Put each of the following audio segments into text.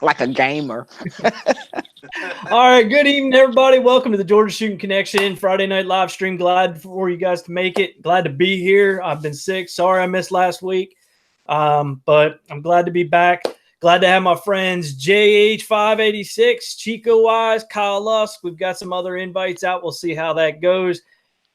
like a gamer. All right, good evening, everybody. Welcome to the Georgia Shooting Connection Friday night live stream. Glad for you guys to make it. Glad to be here. I've been sick. Sorry I missed last week, but I'm glad to be back. Glad to have my friends JH586, Chico Wise, Kyle Lusk. We've got some other invites out. We'll see how that goes.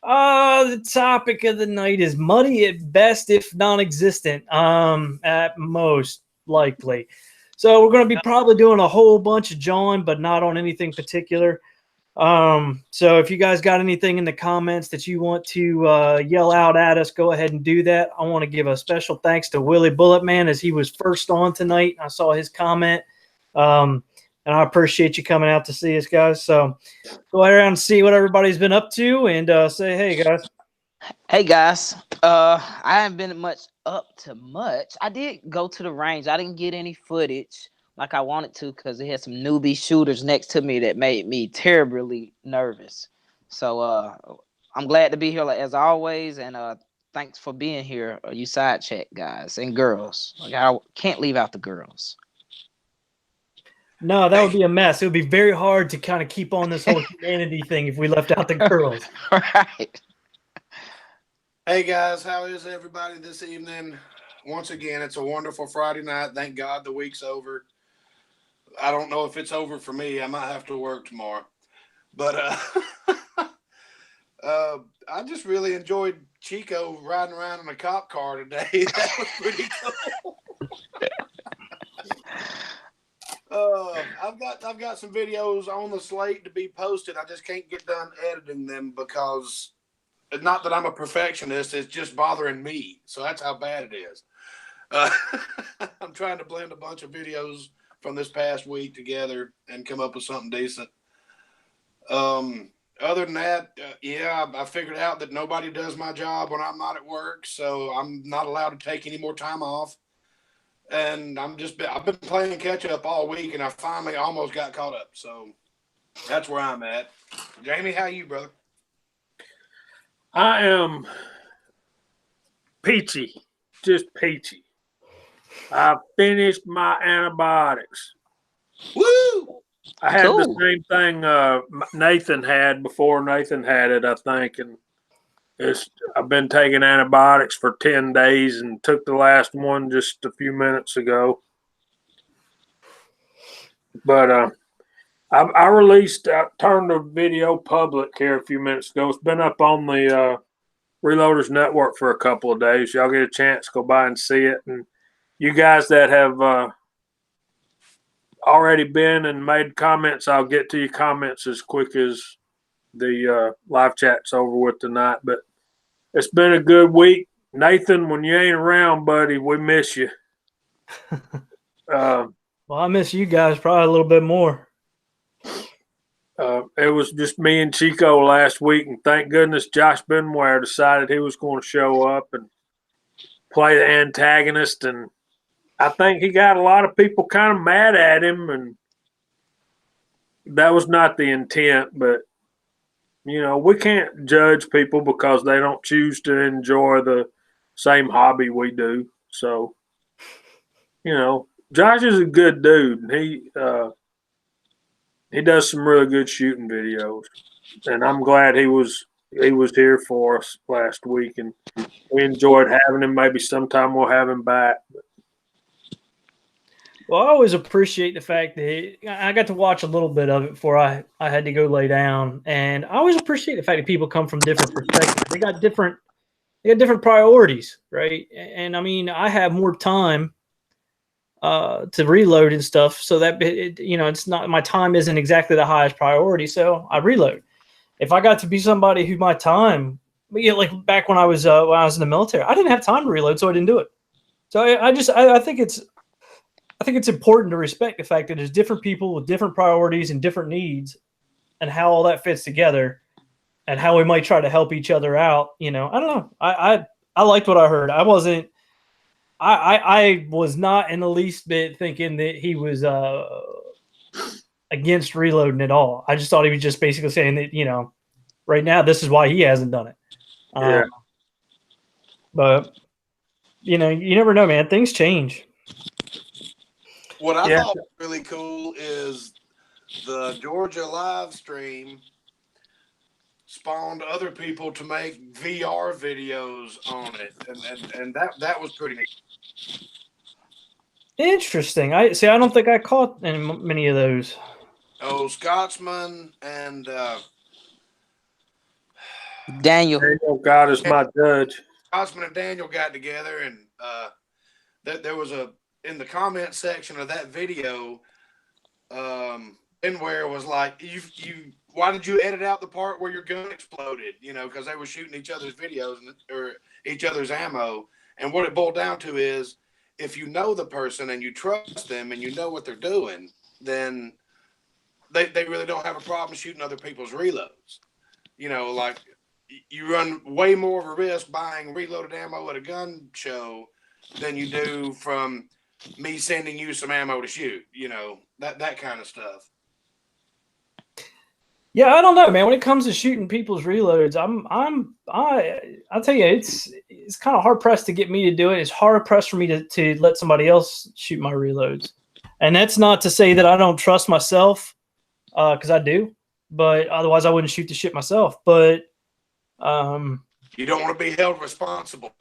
The topic of the night is muddy at best, if non-existent, at most likely. So we're going to be probably doing a whole bunch of John, but not on anything particular. So if you guys got anything in the comments that you want to yell out at us, go ahead and do that. I want to give a special thanks to Willie Bulletman as he was first on tonight. I saw his comment. And I appreciate you coming out to see us, guys. So go ahead and see what everybody's been up to and say, hey, guys. Hey guys, I haven't been up to much. I did go to the range. I didn't get any footage like I wanted to because they had some newbie shooters next to me that made me terribly nervous. So I'm glad to be here as always, and thanks for being here, you side check guys and girls. Like, I can't leave out the girls. No, that would be a mess. It would be very hard to kind of keep on this whole humanity thing if we left out the girls. Right. Hey guys, how is everybody this evening? Once again, it's a wonderful Friday night. Thank God the week's over. I don't know if it's over for me. I might have to work tomorrow. But I just really enjoyed Chico riding around in a cop car today. That was pretty cool. I've got some videos on the slate to be posted. I just can't get done editing them because not that I'm a perfectionist, it's just bothering me. So that's how bad it is. I'm trying to blend a bunch of videos from this past week together and come up with something decent. Other than that, I figured out that nobody does my job when I'm not at work, so I'm not allowed to take any more time off. And I've been playing catch up all week, and I finally almost got caught up. So that's where I'm at. Jamie, how you, brother? I am peachy, just peachy. I finished my antibiotics. Woo! I had the same thing Nathan had before Nathan had it, I think, and I've been taking antibiotics for 10 days and took the last one just a few minutes ago. But I turned the video public here a few minutes ago. It's been up on the Reloaders Network for a couple of days. Y'all get a chance, go by and see it. And you guys that have already been and made comments, I'll get to your comments as quick as the live chat's over with tonight. But it's been a good week. Nathan, when you ain't around, buddy, we miss you. Well, I miss you guys probably a little bit more. It was just me and Chico last week, and thank goodness Josh Benware decided he was going to show up and play the antagonist. And I think he got a lot of people kind of mad at him, and that was not the intent. But, you know, we can't judge people because they don't choose to enjoy the same hobby we do. So, you know, Josh is a good dude. He does some really good shooting videos, and I'm glad he was here for us last week, and we enjoyed having him. Maybe sometime we'll have him back. Well, I always appreciate the fact that I got to watch a little bit of it before I had to go lay down, and I always appreciate the fact that people come from different perspectives. They got different priorities, right? And I mean, I have more time to reload and stuff, so that it's not, my time isn't exactly the highest priority, so I reload. If I got to be somebody who my time, like back when I was in the military, I didn't have time to reload, so I didn't do it. So I think it's important to respect the fact that there's different people with different priorities and different needs, and how all that fits together, and how we might try to help each other out. I don't know. I liked what I heard. I was not in the least bit thinking that he was against reloading at all. I just thought he was just basically saying that, right now this is why he hasn't done it. Yeah. But you never know, man. Things change. What I Yeah. thought was really cool is the Georgia live stream spawned other people to make VR videos on it, and that was pretty neat. Interesting. I see. I don't think I caught many of those. Oh, Scotsman and Daniel. God is my judge. Scotsman and Daniel got together, and there was in the comment section of that video, Benware was like, why did you edit out the part where your gun exploded? You know, because they were shooting each other's videos or each other's ammo. And what it boiled down to is, if you know the person and you trust them and you know what they're doing, then they really don't have a problem shooting other people's reloads. You know, like you run way more of a risk buying reloaded ammo at a gun show than you do from me sending you some ammo to shoot. You know, that kind of stuff. Yeah, I don't know, man. When it comes to shooting people's reloads, I'll tell you, it's kind of hard pressed to get me to do it. It's hard pressed for me to let somebody else shoot my reloads. And that's not to say that I don't trust myself, because I do, but otherwise I wouldn't shoot the shit myself. But you don't want to be held responsible.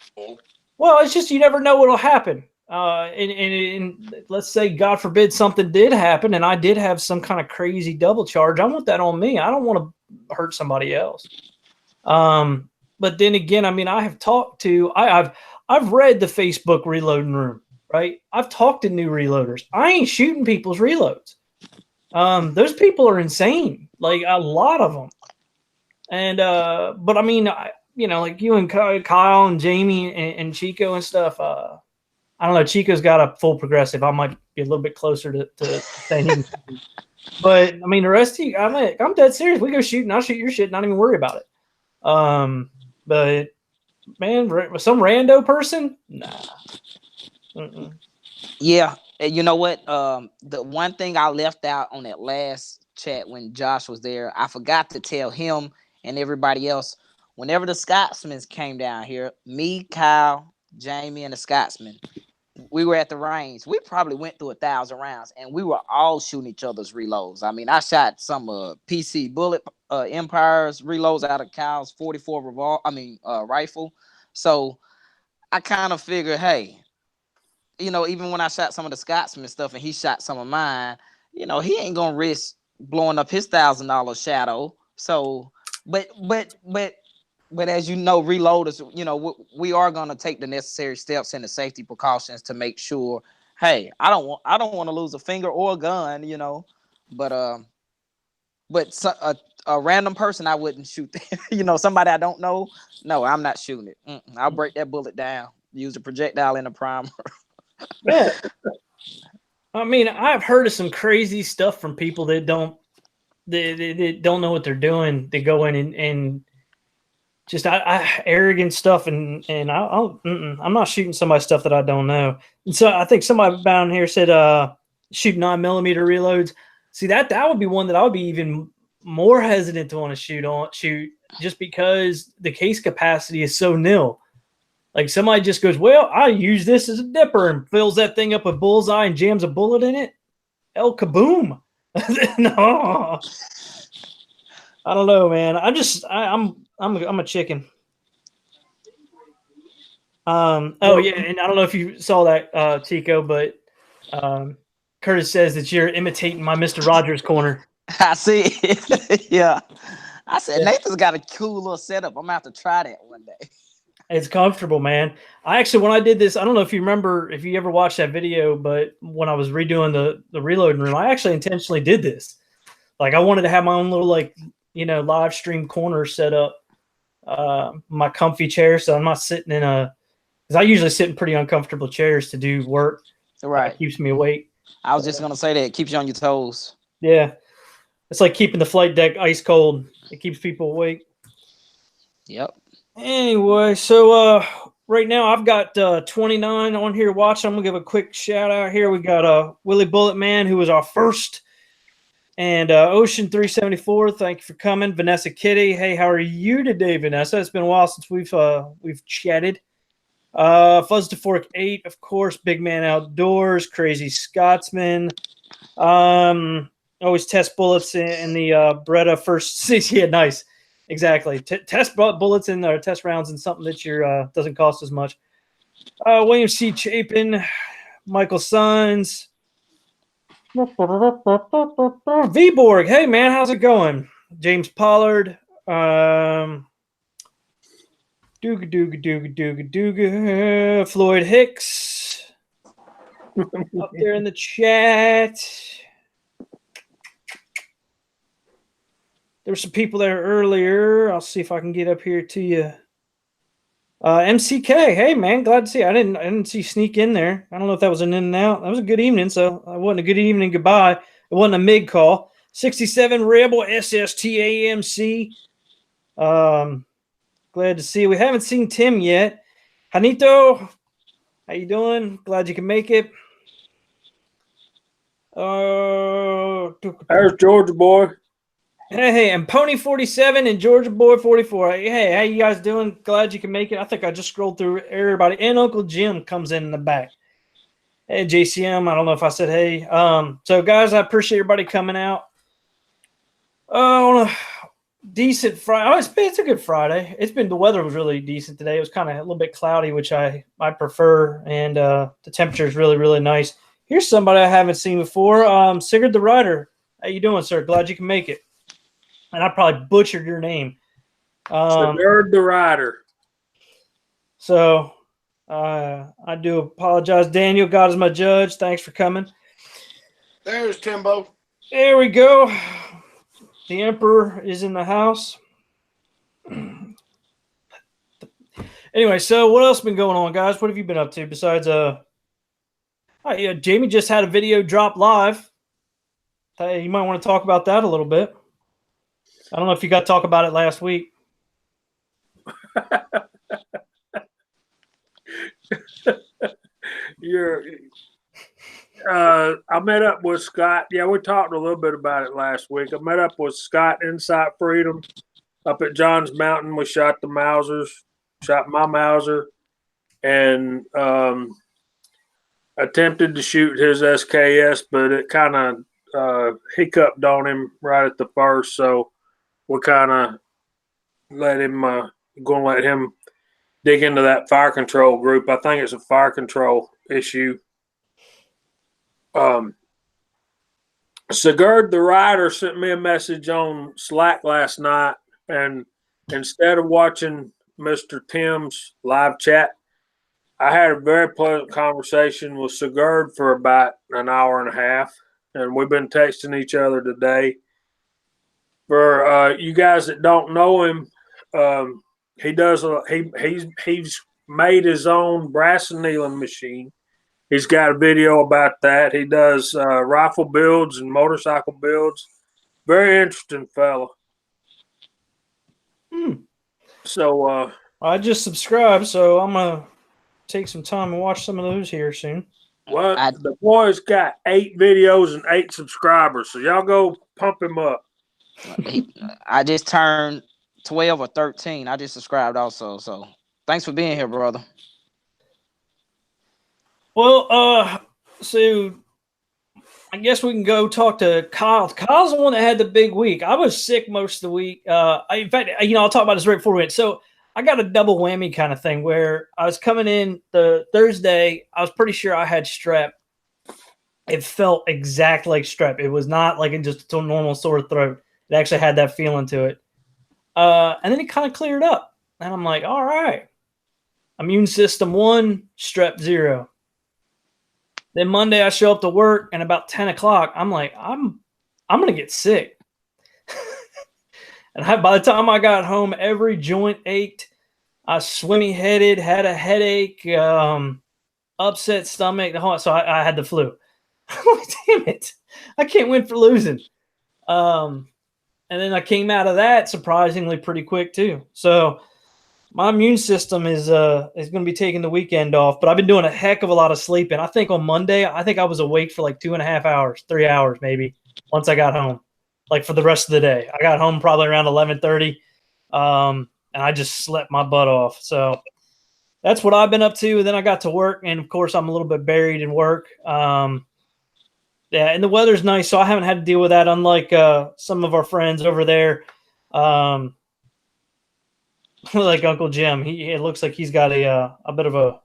Well, it's just you never know what'll happen. And let's say, God forbid, something did happen and I did have some kind of crazy double charge. I want that on me. I don't want to hurt somebody else. But then again, I mean, I've read the Facebook reloading room, right? I've talked to new reloaders. I ain't shooting people's reloads. Those people are insane, like a lot of them. And but I mean, like you and Kyle and Jamie and Chico and stuff. I don't know. Chico's got a full progressive. I might be a little bit closer to saying, but I mean, the rest of you, I'm dead serious. We go shooting. I'll shoot your shit. Not even worry about it. But man, some rando person, nah. Mm-mm. Yeah, and you know what? The one thing I left out on that last chat when Josh was there, I forgot to tell him and everybody else. Whenever the Scotsmen came down here, me, Kyle, Jamie, and the Scotsmen, we were at the range. We probably went through 1,000 rounds, and we were all shooting each other's reloads. I mean, I shot some PC Bullet Empire's reloads out of Kyle's 44 rifle. So I kind of figured, hey, even when I shot some of the Scotsman stuff and he shot some of mine, he ain't gonna risk blowing up his $1,000 shadow. So, but as you know, reloaders, we are gonna take the necessary steps and the safety precautions to make sure. Hey, I don't want to lose a finger or a gun, but a random person I wouldn't shoot. Somebody I don't know. No, I'm not shooting it. I'll break that bullet down. Use the projectile in the primer. Yeah. I mean, I've heard of some crazy stuff from people that don't know what they're doing. They go in and just arrogant stuff, and I'm not shooting somebody's stuff that I don't know. And so I think somebody down here said shoot 9mm reloads. See, that would be one that I would be even more hesitant to want to shoot just because the case capacity is so nil. Like somebody just goes, well, I use this as a dipper and fills that thing up with bullseye and jams a bullet in it. El kaboom. No. I don't know, man. I'm a chicken. Oh yeah, and I don't know if you saw that, Tico, but Curtis says that you're imitating my Mr. Rogers corner. I see. Yeah. I said Nathan's got a cool little setup. I'm gonna have to try that one day. It's comfortable, man. When I did this, I don't know if you remember, if you ever watched that video, but when I was redoing the reloading room, I actually intentionally did this. Like I wanted to have my own little live stream corner set up, my comfy chair, so I'm not sitting in because I usually sit in pretty uncomfortable chairs to do work. Right. It keeps me awake. I was just gonna say that it keeps you on your toes. Yeah. It's like keeping the flight deck ice cold. It keeps people awake. Yep. Anyway, so right now I've got 29 on here watching. I'm gonna give a quick shout out here. We got Willie Bullet Man, who was our first, and Ocean 374. Thank you for coming. Vanessa Kitty, hey, how are you today, Vanessa? It's been a while since we've chatted. Fuzz to Fork 8, of course. Big Man Outdoors, Crazy Scotsman. Always test bullets in the Beretta first. Yeah, nice. Exactly. Test bullets in or test rounds in something that your doesn't cost as much. William C. Chapin, Michael Sons. V-Borg. Hey, man, how's it going? James Pollard. Dooga. Floyd Hicks. Up there in the chat. There were some people there earlier. I'll see if I can get up here to you. MCK, hey man, glad to see you. I didn't see you sneak in there. I don't know if that was an in and out. That was a good evening, so it wasn't a good evening goodbye. It wasn't a mid call. 67 Rebel SSTAMC. Glad to see you. We haven't seen Tim yet. Hanito, how you doing? Glad you can make it. There's Georgia boy. Hey, and Pony 47 and Georgia Boy 44. Hey, how you guys doing? Glad you can make it. I think I just scrolled through everybody. And Uncle Jim comes in the back. Hey, JCM. I don't know if I said hey. So, guys, I appreciate everybody coming out. On a decent Friday. Oh, it's a good Friday. The weather was really decent today. It was kind of a little bit cloudy, which I prefer. And the temperature is really, really nice. Here's somebody I haven't seen before. Sigurd the Rider. How you doing, sir? Glad you can make it. And I probably butchered your name. Sigurd the Rider. So I do apologize. Daniel, God is my judge. Thanks for coming. There's Timbo. There we go. The Emperor is in the house. Anyway, so what else has been going on, guys? What have you been up to besides Jamie just had a video drop live. You might want to talk about that a little bit. I don't know if you got to talk about it last week. I met up with Scott. Yeah, we talked a little bit about it last week. I met up with Scott Insight Freedom up at Johns Mountain. We shot the Mausers, shot my Mauser, and attempted to shoot his SKS, but it kind of hiccuped on him right at the first. So we kind of let him dig into that fire control group. I think it's a fire control issue. Sigurd the Rider sent me a message on Slack last night, and instead of watching Mr. Tim's live chat, I had a very pleasant conversation with Sigurd for about an hour and a half, and we've been texting each other today. For you guys that don't know him, he's made his own brass annealing machine. He's got a video about that. He does rifle builds and motorcycle builds. Very interesting fella. So I just subscribed, so I'm gonna take some time and watch some of those here soon. Well, the boy's got 8 videos and 8 subscribers, so y'all go pump him up. I just turned 12 or 13. I just subscribed also. So thanks for being here, brother. Well, so I guess we can go talk to Kyle. Kyle's the one that had the big week. I was sick most of the week. In fact, I'll talk about this right before we went. So I got a double whammy kind of thing where I was coming in the Thursday. I was pretty sure I had strep. It felt exactly like strep. It was not like just a normal sore throat. It actually had that feeling to it. And then it kind of cleared up. And I'm like, all right. Immune system 1, strep 0. Then Monday I show up to work, and about 10 o'clock, I'm like, I'm going to get sick. And by the time I got home, every joint ached. I was swimmy-headed, had a headache, upset stomach. So I had the flu. I'm like, damn it. I can't win for losing. And then I came out of that surprisingly pretty quick too. So my immune system is going to be taking the weekend off, but I've been doing a heck of a lot of sleeping. I think on Monday, I was awake for like 2.5 hours, 3 hours maybe once I got home, like for the rest of the day. I got home probably around 11:30, and I just slept my butt off. So that's what I've been up to. And then I got to work, and of course I'm a little bit buried in work. Yeah, and the weather's nice, so I haven't had to deal with that. Unlike some of our friends over there, like Uncle Jim, it looks like he's got a bit of a,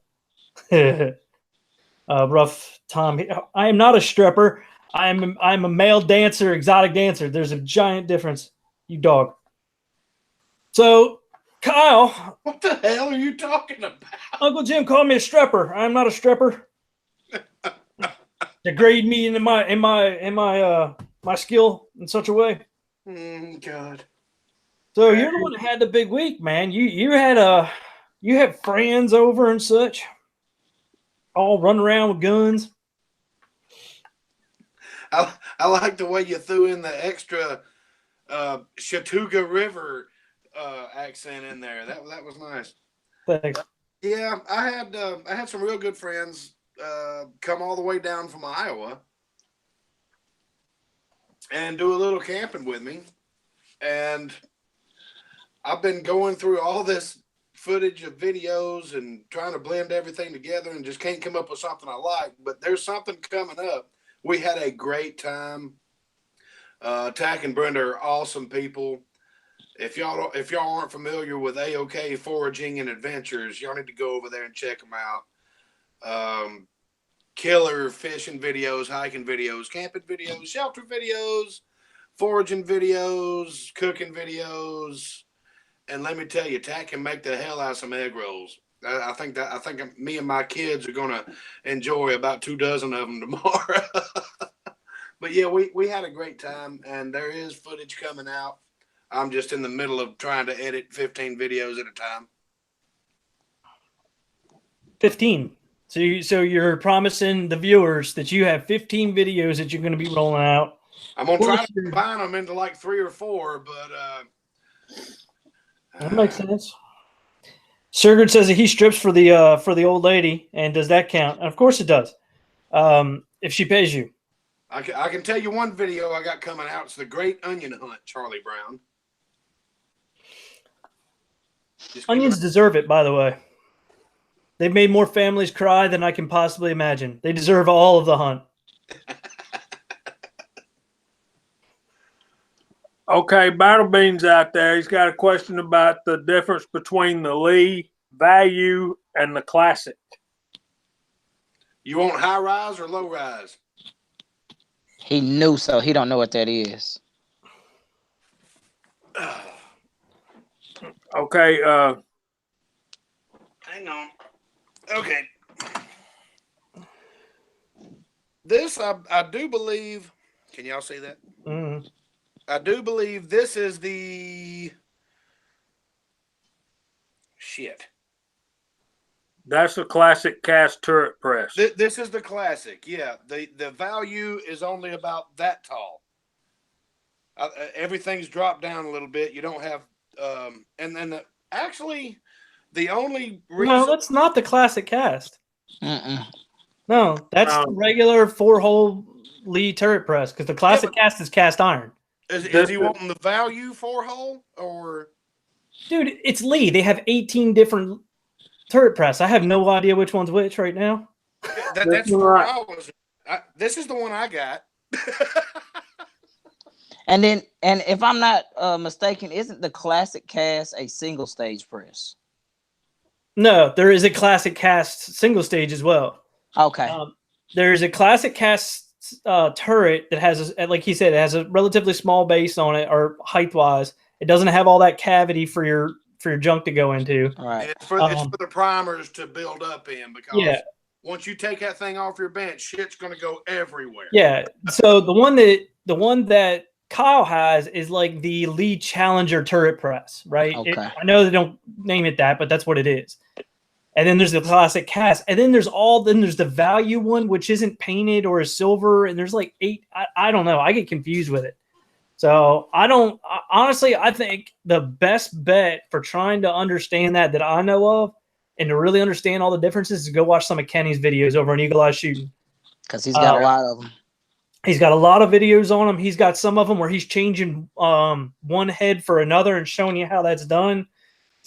a rough time. I am not a stripper. I'm a male dancer, exotic dancer. There's a giant difference, you dog. So, Kyle, What the hell are you talking about? Uncle Jim called me a stripper. I'm not a stripper. Degrade me in my skill in such a way. God. So you're the one that had the big week, man. You had friends over and such, all running around with guns. I like the way you threw in the extra Chattooga River accent in there. That was nice. Thanks. Yeah, I had some real good friends come all the way down from Iowa and do a little camping with me. And I've been going through all this footage of videos and trying to blend everything together and just can't come up with something I like. But there's something coming up. We had a great time. Tack and Brenda are awesome people. If y'all aren't familiar with AOK Foraging and Adventures, y'all need to go over there and check them out. Killer fishing videos, hiking videos, camping videos, shelter videos, foraging videos, cooking videos, and let me tell you, Tack can make the hell out of some egg rolls. I think me and my kids are gonna enjoy about 24 of them tomorrow. But yeah, we had a great time, and there is footage coming out. I'm just in the middle of trying to edit 15 videos at a time. 15. So you're promising the viewers that you have 15 videos that you're going to be rolling out. I'm gonna try to combine them into like 3 or 4, but that makes sense. Sigurd says that he strips for the old lady, and does that count? And of course it does. If she pays you. I can tell you one video I got coming out. It's the Great Onion Hunt, Charlie Brown. Onions deserve it, by the way. They've made more families cry than I can possibly imagine. They deserve all of the hunt. Okay, Battle Beans out there. He's got a question about the difference between the Lee Value and the Classic. You want high rise or low rise? He knew, so he don't know what that is. Okay. Hang on. Okay. This, I do believe, can y'all see that? Mm-hmm. I do believe this is the shit. That's the Classic cast turret press. This is the Classic. Yeah. The value is only about that tall. Everything's dropped down a little bit. You don't have, and then actually the only reason. No, that's not the Classic cast. Mm-mm. No, that's the regular 4-hole Lee turret press, because the Classic cast is cast iron. Is he wanting the value 4-hole or? Dude, it's Lee. They have 18 different turret press. I have no idea which one's which right now. That's where I was. This is the one I got. And if I'm not mistaken, isn't the Classic cast a single stage press? No, there is a Classic cast single stage as well. Okay. There is a Classic cast turret that has, like he said, it has a relatively small base on it, or height wise. It doesn't have all that cavity for your junk to go into. All right. It's for the primers to build up in, because once you take that thing off your bench, shit's going to go everywhere. Yeah. So the one that Kyle has is like the Lee Challenger turret press, right? Okay. I know they don't name it that, but that's what it is. And then there's the Classic cast, and then there's the value one, which isn't painted or is silver, and there's like 8. I don't know. I get confused with it. So honestly, I think the best bet for trying to understand that I know of, and to really understand all the differences, is go watch some of Kenny's videos over on Eagle Eye Shooting. Because he's got a lot of them. He's got a lot of videos on him. He's got some of them where he's changing one head for another and showing you how that's done.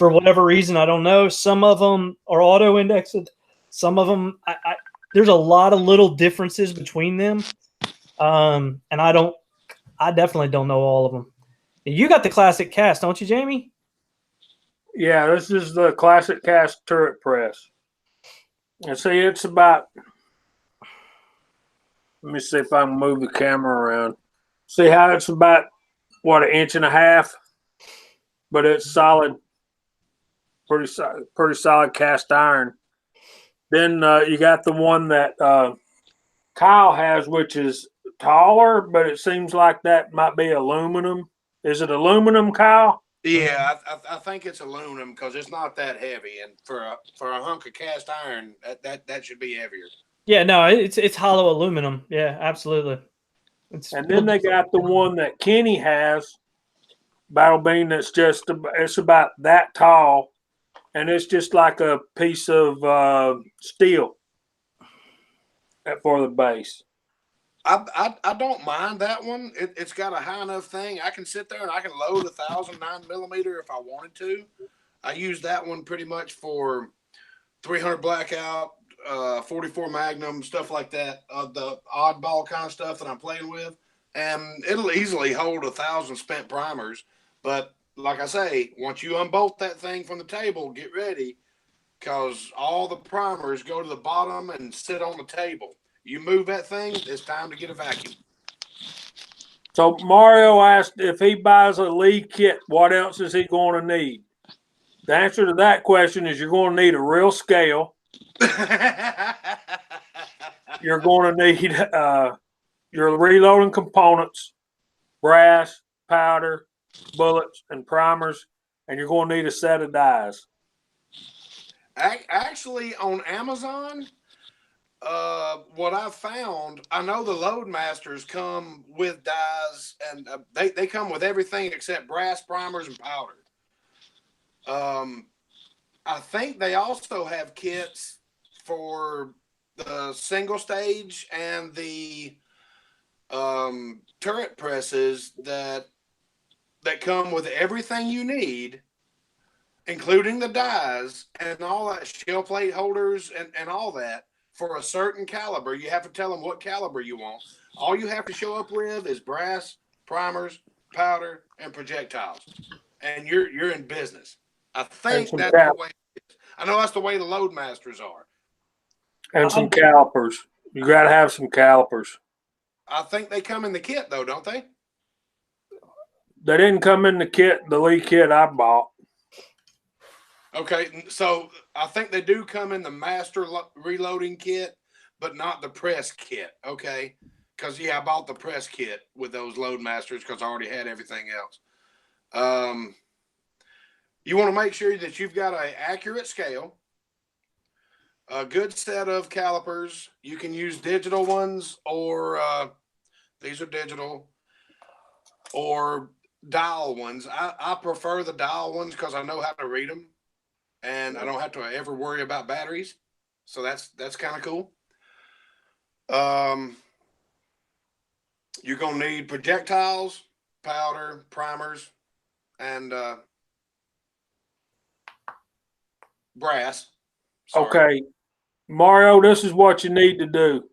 for whatever reason, I don't know. Some of them are auto indexed. Some of them, there's a lot of little differences between them. And I definitely don't know all of them. You got the classic cast, don't you, Jamie? Yeah, this is the classic cast turret press. And see, it's about, let me see if I can move the camera around. See how it's about, what, 1.5 inches? But it's solid, pretty solid cast iron. Then you got the one that Kyle has, which is taller, but it seems like that might be aluminum. Is it aluminum, Kyle? Yeah, I think it's aluminum because it's not that heavy, and for a hunk of cast iron, that should be heavier. Yeah, no, it's hollow aluminum. Yeah, absolutely. And then they got the one that Kenny has, Battle Bean, that's it's about that tall, and it's just like a piece of steel for the base. I don't mind that one. It's got a high enough thing. I can sit there and I can load 1,000 9mm if I wanted to. I use that one pretty much for 300 blackout, 44 Magnum, stuff like that. The oddball kind of stuff that I'm playing with, and it'll easily hold 1,000 spent primers. But like I say, once you unbolt that thing from the table, get ready, because all the primers go to the bottom and sit on the table. You move that thing, it's time to get a vacuum. So Mario asked if he buys a Lee kit, what else is he going to need? The answer to that question is you're going to need a real scale. You're going to need your reloading components, brass, powder, bullets, and primers, and you're going to need a set of dies. Actually, on Amazon, what I've found, I know the Loadmasters come with dies, and they come with everything except brass, primers, and powder. I think they also have kits for the single stage and the turret presses that come with everything you need, including the dies and all that, shell plate holders and all that. For a certain caliber, you have to tell them what caliber you want. All you have to show up with is brass, primers, powder, and projectiles, and you're in business. I think that's the way it is. I know that's the way the Loadmasters are. And some calipers. You got to have some calipers. I think they come in the kit, though, don't they? They didn't come in the kit, the Lee kit I bought. Okay, so I think they do come in the master reloading kit, but not the press kit. Okay, because I bought the press kit with those Loadmasters because I already had everything else. You want to make sure that you've got an accurate scale, a good set of calipers. You can use digital ones, or these are digital, or dial ones. I prefer the dial ones because I know how to read them, and I don't have to ever worry about batteries. So that's kind of cool. You're going to need projectiles, powder, primers, and brass. Sorry. Okay, Mario, this is what you need to do.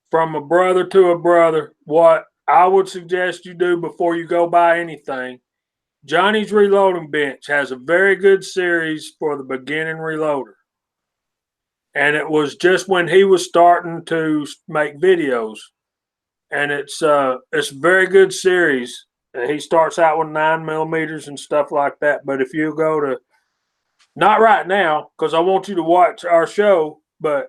From a brother to a brother, what I would suggest you do before you go buy anything, Johnny's Reloading Bench has a very good series for the beginning reloader. And it was just when he was starting to make videos. And it's a very good series. He starts out with 9mm and stuff like that. But if you go to, not right now, because I want you to watch our show, but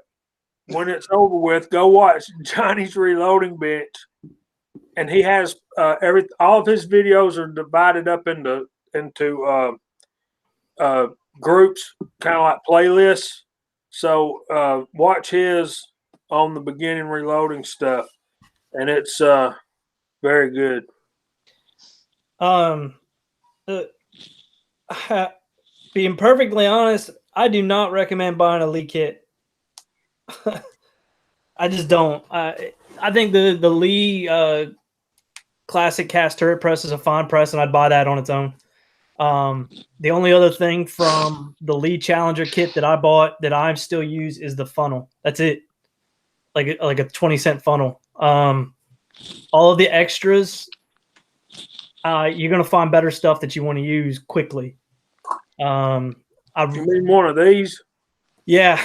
when it's over with, go watch Johnny's Reloading Bench. And he has all of his videos are divided up into groups, kind of like playlists. So watch his on the beginning reloading stuff, and it's very good. Being perfectly honest, I do not recommend buying a Lee kit. I just don't. I think the Lee classic cast turret press is a fine press, and I'd buy that on its own. The only other thing from the Lee Challenger kit that I bought that I still use is the funnel. That's it. Like a 20-cent funnel. All of the extras, you're going to find better stuff that you want to use quickly. You mean one of these? Yeah.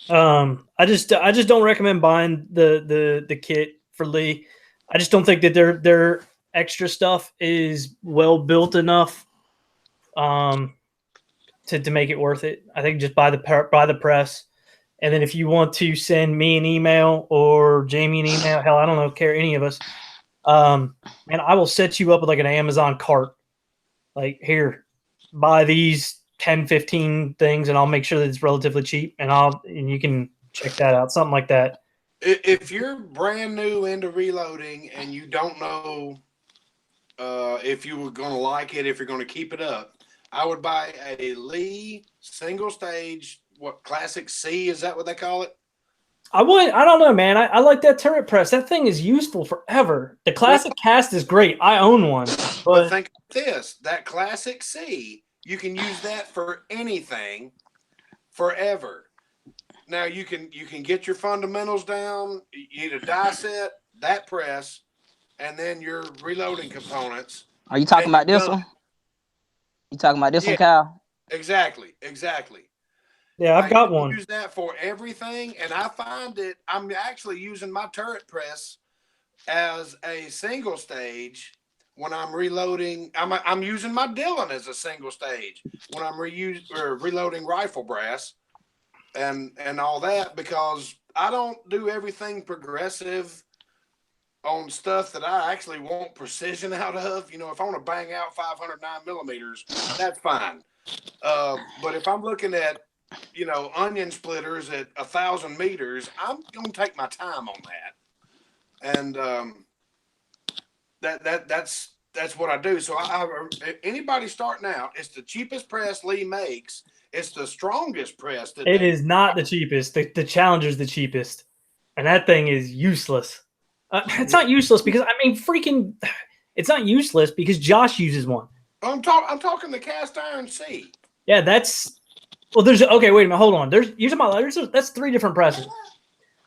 I just don't recommend buying the kit for Lee. I just don't think that their extra stuff is well built enough to make it worth it. I think just buy the press. And then if you want to send me an email or Jamie an email, hell, I don't care any of us. And I will set you up with like an Amazon cart. Like, here, buy these 10, 15 things, and I'll make sure that it's relatively cheap, and you can check that out, something like that. If you're brand new into reloading and you don't know if you were going to like it, if you're going to keep it up, I would buy a Lee single stage. What, Classic C? Is that what they call it? I don't know, man. I like that turret press. That thing is useful forever. The Classic Cast is great. I own one. But think of this: that Classic C, you can use that for anything, forever. Now you can get your fundamentals down. You need a die set, that press, and then your reloading components. Are you talking about this one? You talking about this one, Kyle? Exactly. Yeah, I've got one. Use that for everything, and I find it. I'm actually using my turret press as a single stage when I'm reloading. I'm using my Dillon as a single stage when I'm reloading rifle brass and all that, because I don't do everything progressive on stuff that I actually want precision out of. You know, if I want to bang out 509 millimeters, that's fine. But if I'm looking at, you know, onion splitters at 1,000 meters, I'm going to take my time on that. And that's what I do. So anybody starting out, it's the cheapest press Lee makes. It's the strongest press. It is not the cheapest. The Challenger's the cheapest, and that thing is useless. It's not useless because it's not useless because Josh uses one. I'm talking the cast iron C. Yeah, that's. Well, wait a minute, hold on. That's three different presses.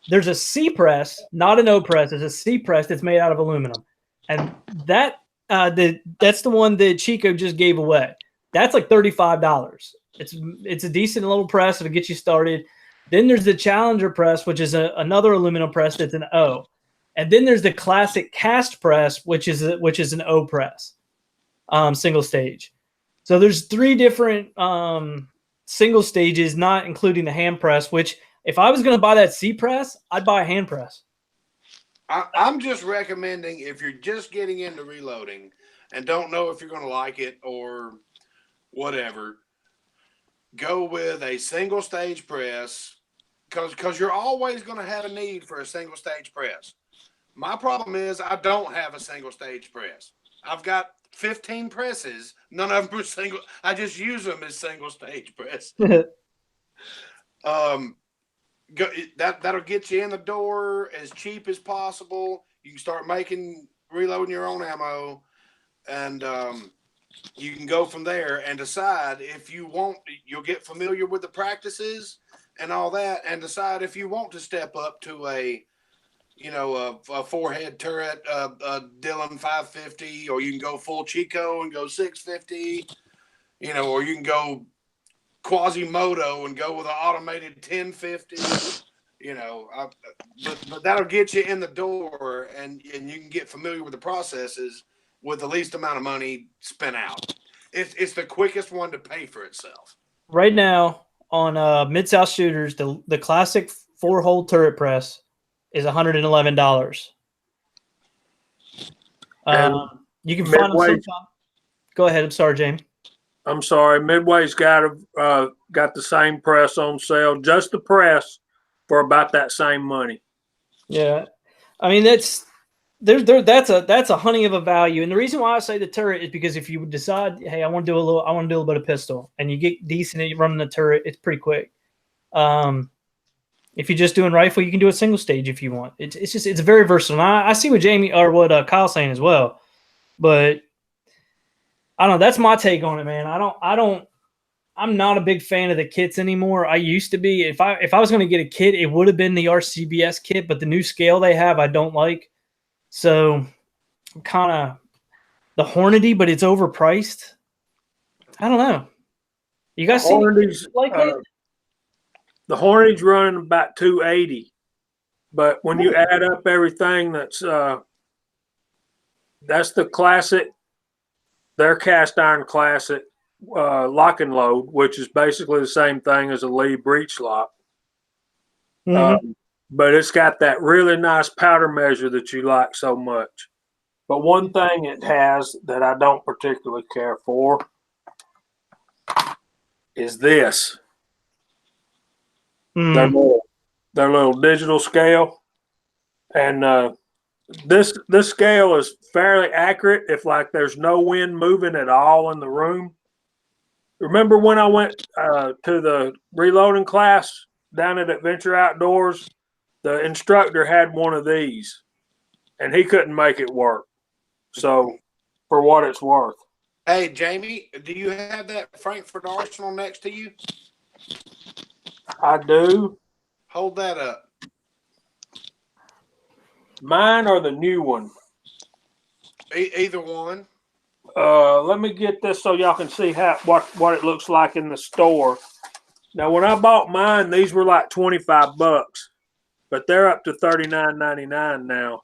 There's a C press, not an O press. There's a C press that's made out of aluminum, and that's the one that Chico just gave away. That's like $35. It's a decent little press to get you started. Then there's the Challenger press, which is another aluminum press that's an O, and then there's the Classic Cast press, which is an O press, single stage. So there's three different single stages, not including the hand press, which if I was going to buy that C press, I'd buy a hand press. I'm just recommending, if you're just getting into reloading and don't know if you're going to like it or whatever, go with a single stage press, because you're always going to have a need for a single stage press. My problem is I don't have a single stage press. I've got 15 presses. None of them are single. I just use them as single stage press. That'll get you in the door as cheap as possible. You can start reloading your own ammo, and you can go from there and decide if you want. You'll get familiar with the practices and all that, and decide if you want to step up to a four-head turret, a Dillon 550, or you can go full Chico and go 650, or you can go Quasimodo and go with an automated 1050, but that'll get you in the door, and you can get familiar with the processes with the least amount of money spent out. It's the quickest one to pay for itself. Right now on Mid-South Shooters, the Classic 4-hole turret press is $111. You can find them sometime. Go ahead. I'm sorry, Jamie. I'm sorry. Midway's got the same press on sale, just the press, for about that same money. Yeah, I mean that's a honey of a value, and the reason why I say the turret is because if you decide, hey, I want to do a little bit of pistol, and you get decent at running the turret, it's pretty quick. If you're just doing rifle, you can do a single stage if you want. It's very versatile. I see what Jamie or what Kyle's saying as well, but I don't know. That's my take on it, man. I'm not a big fan of the kits anymore. I used to be. If I was going to get a kit, it would have been the RCBS kit, but the new scale they have, I don't like. So kind of the Hornady, but it's overpriced. I don't know. You guys see The Hornady's running about 280, but when you add up everything, that's the classic. Their cast iron classic lock and load, which is basically the same thing as a Lee breech lock. But it's got that really nice powder measure that you like so much. But one thing it has that I don't particularly care for is this. Their little digital scale. And this scale is fairly accurate if like there's no wind moving at all in the room. Remember when I went to the reloading class down at Adventure Outdoors? The instructor had one of these, and he couldn't make it work. So, for what it's worth. Hey, Jamie, do you have that Frankfurt Arsenal next to you? I do. Hold that up. Mine or the new one? Either one. Let me get this so y'all can see what it looks like in the store. Now, when I bought mine, these were like $25, but they're up to $39.99 now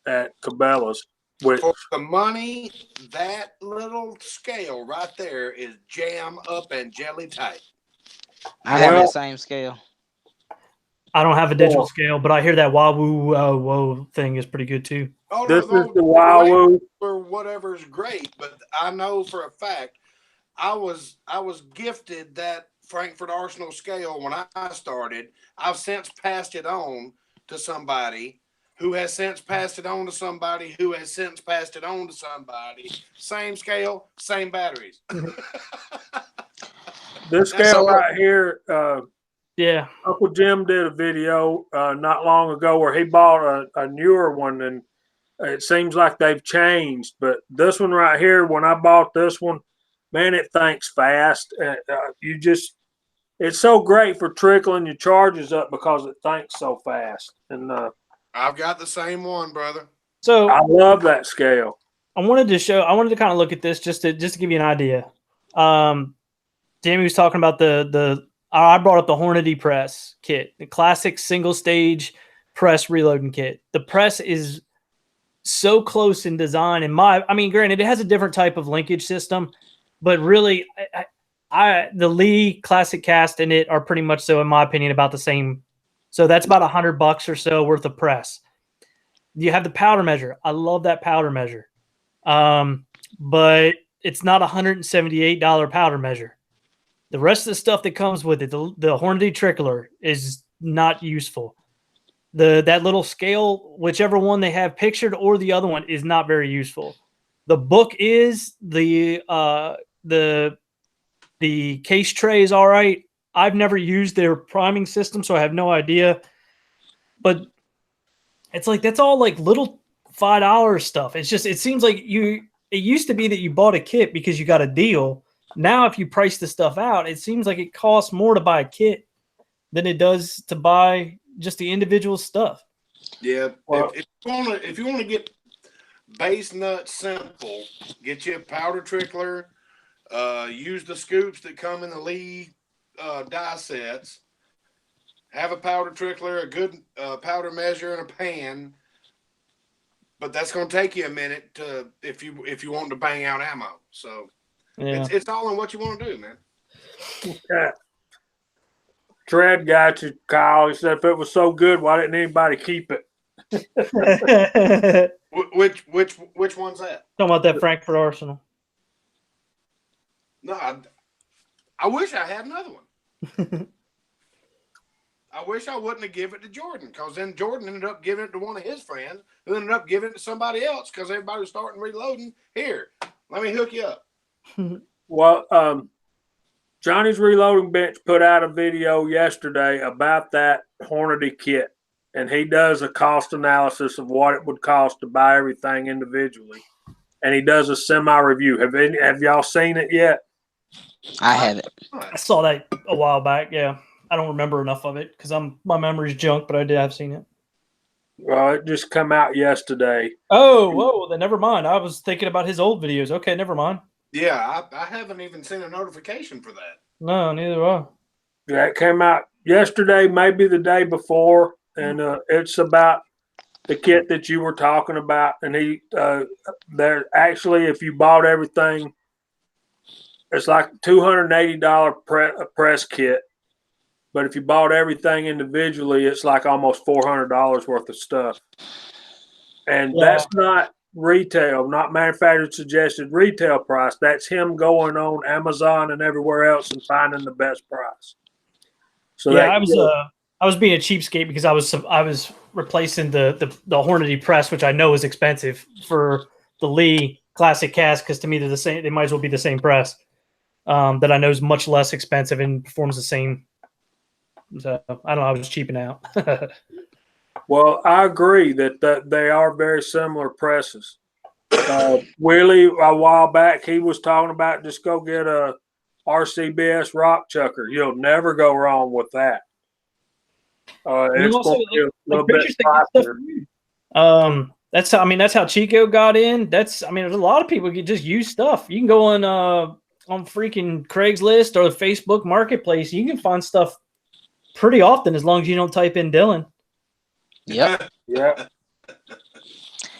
at Cabela's. Which, for the money, that little scale right there is jam up and jelly tight. I have that same scale. I don't have a digital scale, but I hear that Wahoo thing is pretty good too. Oh, this is the Wahoo or whatever is great, but I know for a fact I was gifted that Frankfurt Arsenal scale when I started. I've since passed it on to somebody who has since passed it on to somebody who has since passed it on to somebody. Same scale, same batteries. This scale right here, yeah. Uncle Jim did a video not long ago where he bought a newer one, and it seems like they've changed. But this one right here, when I bought this one, man, it thinks fast. It's so great for trickling your charges up because it thinks so fast. And I've got the same one, brother. So I love that scale. I wanted to kind of look at this just to give you an idea. Jamie was talking about I brought up the Hornady press kit, the classic single stage press reloading kit. The press is so close in design. Granted, it has a different type of linkage system, but really, the Lee classic cast and it are pretty much so, in my opinion, about the same. So that's about $100 or so worth of press. You have the powder measure. I love that powder measure. But it's not $178 powder measure. The rest of the stuff that comes with it, the Hornady trickler, is not useful. That little scale, whichever one they have pictured or the other one, is not very useful. The book is the case tray is all right. I've never used their priming system, so I have no idea. But it's like that's all like little $5 stuff. It seems like it used to be that you bought a kit because you got a deal. Now, if you price the stuff out, it seems like it costs more to buy a kit than it does to buy just the individual stuff. Yeah. Well, if you want to get base nut simple, get you a powder trickler. Use the scoops that come in the Lee die sets. Have a powder trickler, a good powder measure, and a pan. But that's going to take you a minute if you want to bang out ammo. So yeah. It's all in what you want to do, man. Okay. Tread got you, Kyle. He said if it was so good, why didn't anybody keep it? Which one's that? Talking about that Frankfurt Arsenal. No, I wish I had another one. I wish I wouldn't have given it to Jordan, because then Jordan ended up giving it to one of his friends, who ended up giving it to somebody else because everybody was starting reloading. Here, let me hook you up. Well, Johnny's Reloading Bench put out a video yesterday about that Hornady kit, and he does a cost analysis of what it would cost to buy everything individually. and he does a semi-review. Have y'all seen it yet? I haven't. I saw that a while back. Yeah, I don't remember enough of it because my memory's junk, but I did have seen it. Well, it just come out yesterday. Oh, whoa! Then never mind. I was thinking about his old videos. Okay, never mind. Yeah, I haven't even seen a notification for that. No, neither do I. Yeah, it came out yesterday, maybe the day before, and it's about the kit that you were talking about. And there actually, if you bought everything, it's like $280 press kit. But if you bought everything individually, it's like almost $400 worth of stuff. And that's not retail, not manufacturer suggested retail price. That's him going on Amazon and everywhere else and finding the best price. So yeah, I was being a cheapskate because I was replacing the Hornady press, which I know is expensive, for the Lee Classic Cast, because to me they're the same. They might as well be the same press that I know is much less expensive and performs the same. So I don't know. I was cheaping out. Well, I agree that they are very similar presses. Willie, a while back, he was talking about just go get a RCBS rock chucker. You'll never go wrong with that. It's also, going to be a little like, bit pricier. That's how Chico got in. There's a lot of people can just use stuff. You can go on freaking Craigslist or the Facebook Marketplace. You can find stuff pretty often as long as you don't type in Dylan. Yep. Yeah.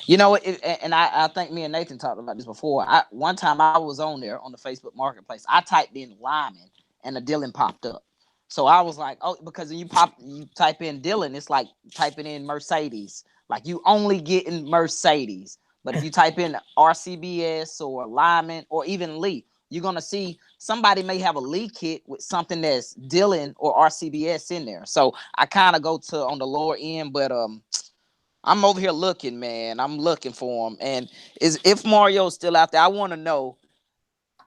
You know, and I think me and Nathan talked about this before. One time I was on there on the Facebook Marketplace. I typed in Lyman and the Dylan popped up. So I was like, oh, because you type in Dylan, it's like typing in Mercedes. Like you only get in Mercedes. But if you type in RCBS or Lyman or even Lee, you're going to see somebody may have a Lee kit with something that's Dylan or RCBS in there. So I kind of go to on the lower end, but I'm over here looking, man. I'm looking for him. And if Mario's still out there, I want to know,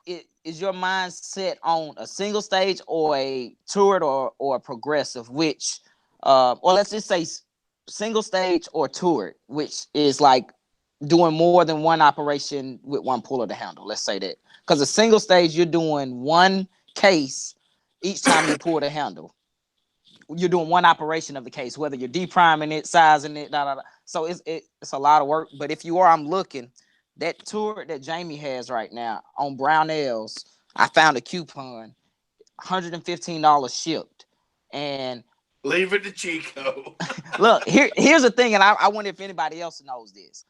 is your mind set on a single stage or a toured or a progressive, which, or let's just say single stage or toured, which is like doing more than one operation with one puller to handle. Let's say that. Because a single stage, you're doing one case each time you pull the handle. You're doing one operation of the case, whether you're depriming it, sizing it, So it's a lot of work. But if you are, I'm looking. That tour that Jamie has right now on Brownells, I found a coupon, $115 shipped. And leave it to Chico. Look, here's the thing, and I wonder if anybody else knows this.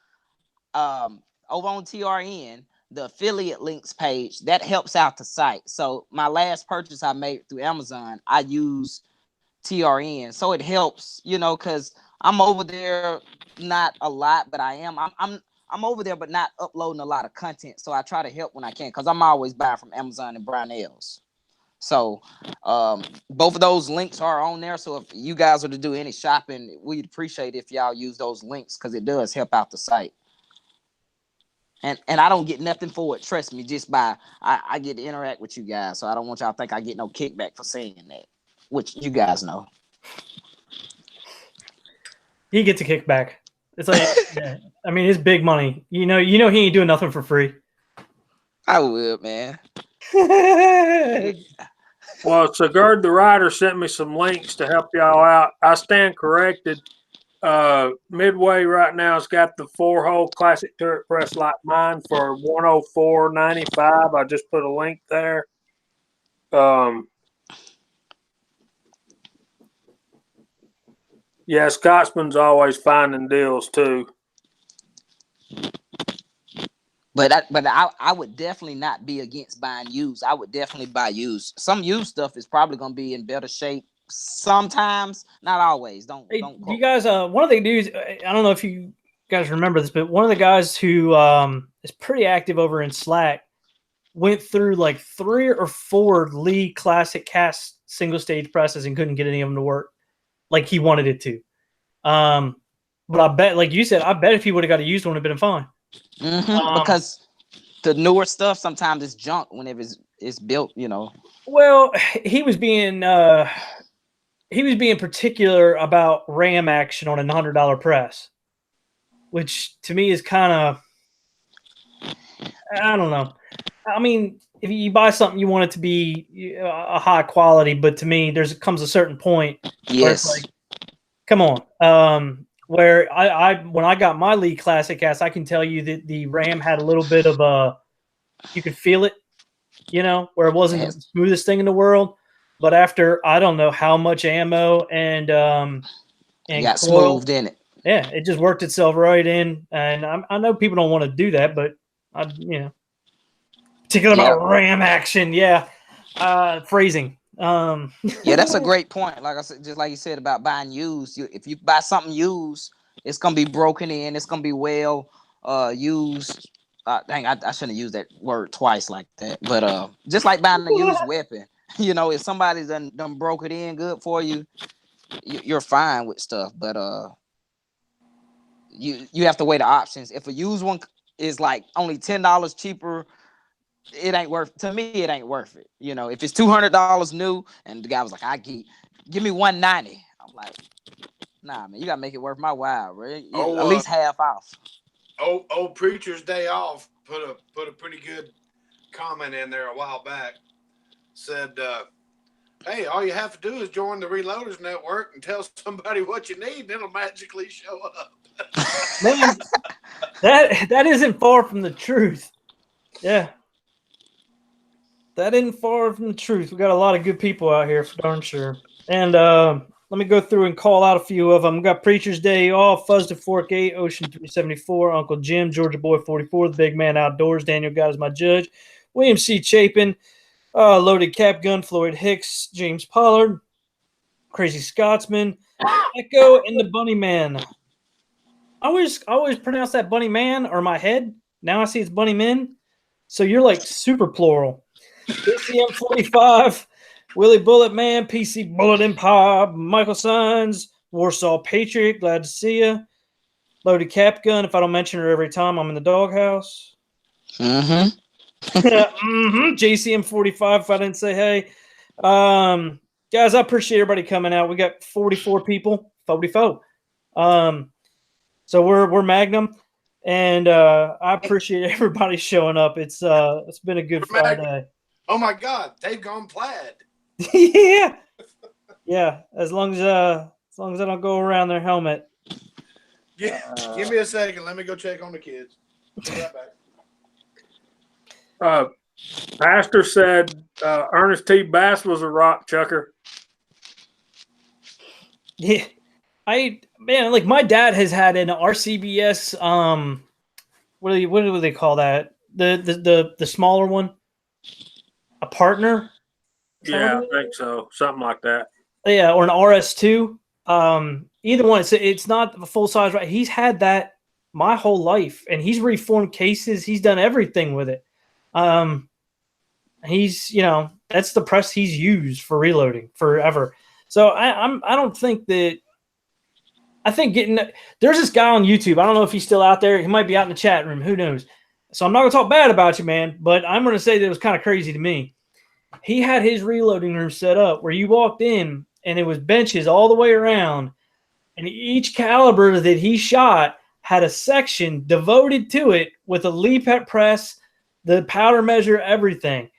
Over on TRN, the affiliate links page, that helps out the site. So my last purchase I made through Amazon, I use TRN. So it helps, because I'm over there not a lot, but I am. I'm over there, but not uploading a lot of content. So I try to help when I can, because I'm always buying from Amazon and Brownells. So both of those links are on there. So if you guys are to do any shopping, we'd appreciate if y'all use those links, because it does help out the site. And I don't get nothing for it. Trust me, just by I get to interact with you guys. So I don't want y'all to think I get no kickback for saying that, which you guys know. He gets a kickback. It's like, it's big money. You know, he ain't doing nothing for free. I would, man. Well, Sigurd the Rider sent me some links to help y'all out. I stand corrected. Midway right now has got the 4-hole classic turret press like mine for $104.95. I just put a link there. Yeah, Scotsman's always finding deals too. But I would definitely not be against buying used. I would definitely buy used. Some used stuff is probably going to be in better shape sometimes, not always. Don't you guys, one of the dudes, I don't know if you guys remember this, but one of the guys who is pretty active over in Slack went through like 3 or 4 Lee Classic Cast single stage presses and couldn't get any of them to work like he wanted it to. But I bet, like you said, I bet if he would have got a used one, it'd been fine. Mm-hmm, because the newer stuff sometimes it's junk whenever it's built, Well, he was being particular about ram action on a $100 press, which to me is kind of I don't know. I mean, if you buy something, you want it to be a high quality, but to me, comes a certain point where it's Yes. like, come on. Where when I got my Lee Classic S, I can tell you that the RAM had a little bit of you could feel it, where it wasn't the smoothest thing in the world. But after I don't know how much ammo and got coil, smoothed in it. yeah, it just worked itself right in. And I know people don't want to do that, but particular about RAM action, phrasing. Yeah, that's a great point. Like I said, just like you said about buying used. If you buy something used, it's gonna be broken in. It's gonna be well used. Dang, I shouldn't use that word twice like that. But just like buying a used weapon, if somebody's done broke it in good for you, you're fine with stuff. But you have to weigh the options. If a used one is like only $10 cheaper, it ain't worth to me. It ain't worth it. If it's $200 new, and the guy was like, give me $190. I'm like, nah, man, you gotta make it worth my while, right? At least half off. Old Preacher's Day Off put a pretty good comment in there a while back. Said, hey, all you have to do is join the Reloaders Network and tell somebody what you need, and it'll magically show up. Man, that isn't far from the truth. Yeah. That isn't far from the truth. We got a lot of good people out here for darn sure. And let me go through and call out a few of them. We got Preacher's Day Off, Fuzz to Fork 8, Ocean 374, Uncle Jim, Georgia Boy 44, The Big Man Outdoors, Daniel God is my judge, William C. Chapin, Loaded Cap Gun, Floyd Hicks, James Pollard, Crazy Scotsman, Echo, and the Bunny Man. I always pronounce that Bunny Man or my head. Now I see it's Bunny Men. So you're like super plural. PCM 45, Willie Bullet Man, PC Bullet Empire, Michael Sines, Warsaw Patriot, glad to see you. Loaded Cap Gun, if I don't mention her every time, I'm in the doghouse. Mm-hmm. JCM 45, if I didn't say hey. Guys, I appreciate everybody coming out. We got 44 people, 44. So we're Magnum. And I appreciate everybody showing up. It's been a good Friday. Oh my God, they've gone plaid. yeah. As long as I don't go around their helmet. Yeah, give me a second. Let me go check on the kids. Be right back. Pastor said Ernest T. Bass was a rock chucker. Yeah, like my dad has had an RCBS. What do they call that? The smaller one. A partner? Yeah, I think so. Something like that. Yeah, or an RS2. Either one. It's not a full size. Right? He's had that my whole life, and he's reformed cases. He's done everything with it. He's that's the press he's used for reloading forever. So I don't think that. I think there's this guy on YouTube. I don't know if he's still out there. He might be out in the chat room. Who knows? So I'm not going to talk bad about you, man, but I'm going to say that it was kind of crazy to me. He had his reloading room set up where you walked in and it was benches all the way around. And each caliber that he shot had a section devoted to it with a Lee-Pet press, the powder measure, everything.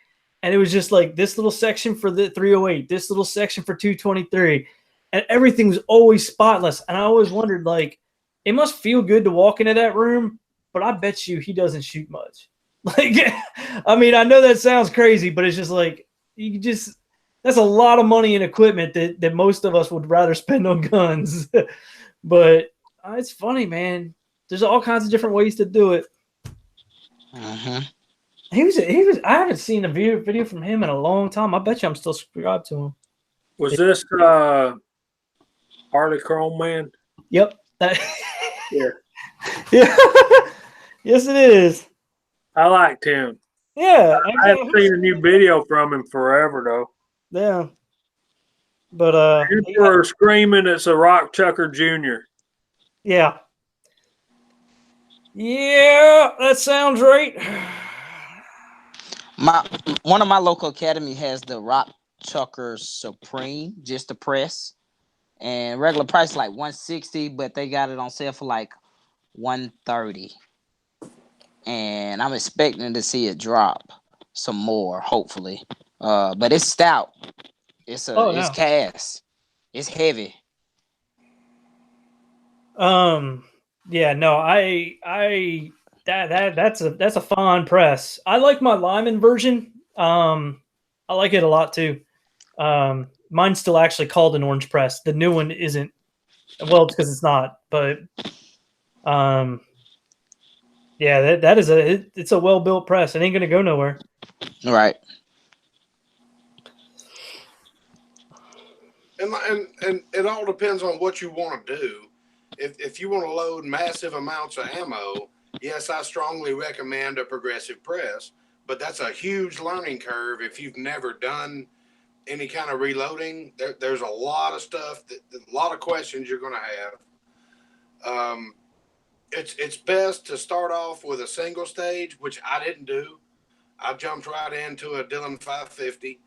And it was just like this little section for the 308, this little section for 223. And everything was always spotless. And I always wondered, like, it must feel good to walk into that room. But I bet you he doesn't shoot much. Like, I mean, I know that sounds crazy, but it's just like, that's a lot of money and equipment that most of us would rather spend on guns. But it's funny, man. There's all kinds of different ways to do it. Mm-hmm. He was. I haven't seen a video from him in a long time. I bet you I'm still subscribed to him. Was this Harley Chrome Man? Yep. Yeah. Yeah. Yes, it is. I liked him. Yeah. I haven't seen a new video from him forever, though. Yeah. But people are screaming it's a Rock Chucker Jr. Yeah. Yeah, that sounds right. One of my local academy has the Rock Chucker Supreme, just the press. And regular price like $160, but they got it on sale for like $130. and I'm expecting to see it drop some more, hopefully. But it's stout. It's no. cast. It's heavy. Yeah, no, that's a fine press. I like my Lyman version. I like it a lot too. Mine's still actually called an orange press. The new one isn't. Well, it's because it's not. But yeah, it's a well built press. It ain't gonna go nowhere. Right. And it all depends on what you want to do. If you want to load massive amounts of ammo, yes, I strongly recommend a progressive press, but that's a huge learning curve if you've never done any kind of reloading. There's a lot of stuff, a lot of questions you're going to have. It's best to start off with a single stage, which I didn't do. I jumped right into a Dillon 550.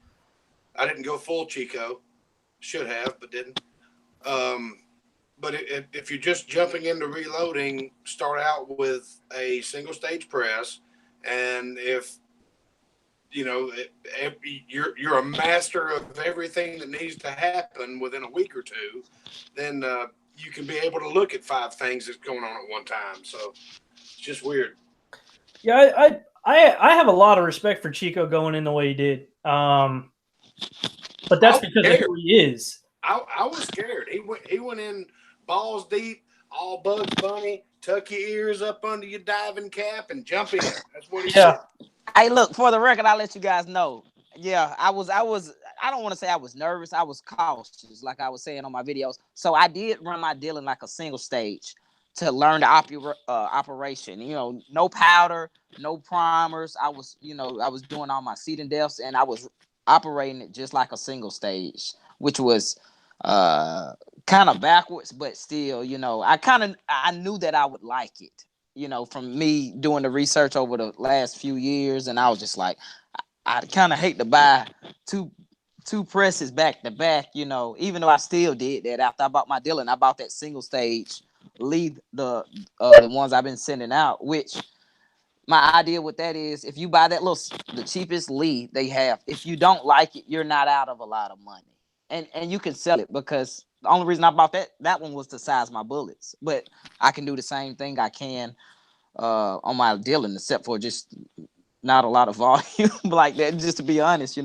I didn't go full Chico. Should have, but didn't. But if you're just jumping into reloading, start out with a single stage press, and if you're a master of everything that needs to happen within a week or two, then you can be able to look at 5 things that's going on at one time. So it's just weird. Yeah, I have a lot of respect for Chico going in the way he did. But that's because of who he is. I was scared. He went in balls deep, all Bugs Bunny, tuck your ears up under your diving cap and jump in. That's what he said. Hey, look, for the record, I'll let you guys know. Yeah, I don't want to say I was nervous. I was cautious, like I was saying on my videos. So I did run my Dillon like a single stage to learn the operation. No powder, no primers. I was doing all my seat and depths, and I was operating it just like a single stage, which was kind of backwards, but still, I knew that I would like it, from me doing the research over the last few years. And I was just like, I kind of hate to buy two presses back to back, even though I still did that. After I bought my Dillon, I bought that single stage lead, the ones I've been sending out, which my idea with that is, if you buy the cheapest lead they have, if you don't like it, you're not out of a lot of money. And you can sell it, because the only reason I bought that one was to size my bullets. But I can do the same thing I can on my Dillon, except for just not a lot of volume like that, just to be honest,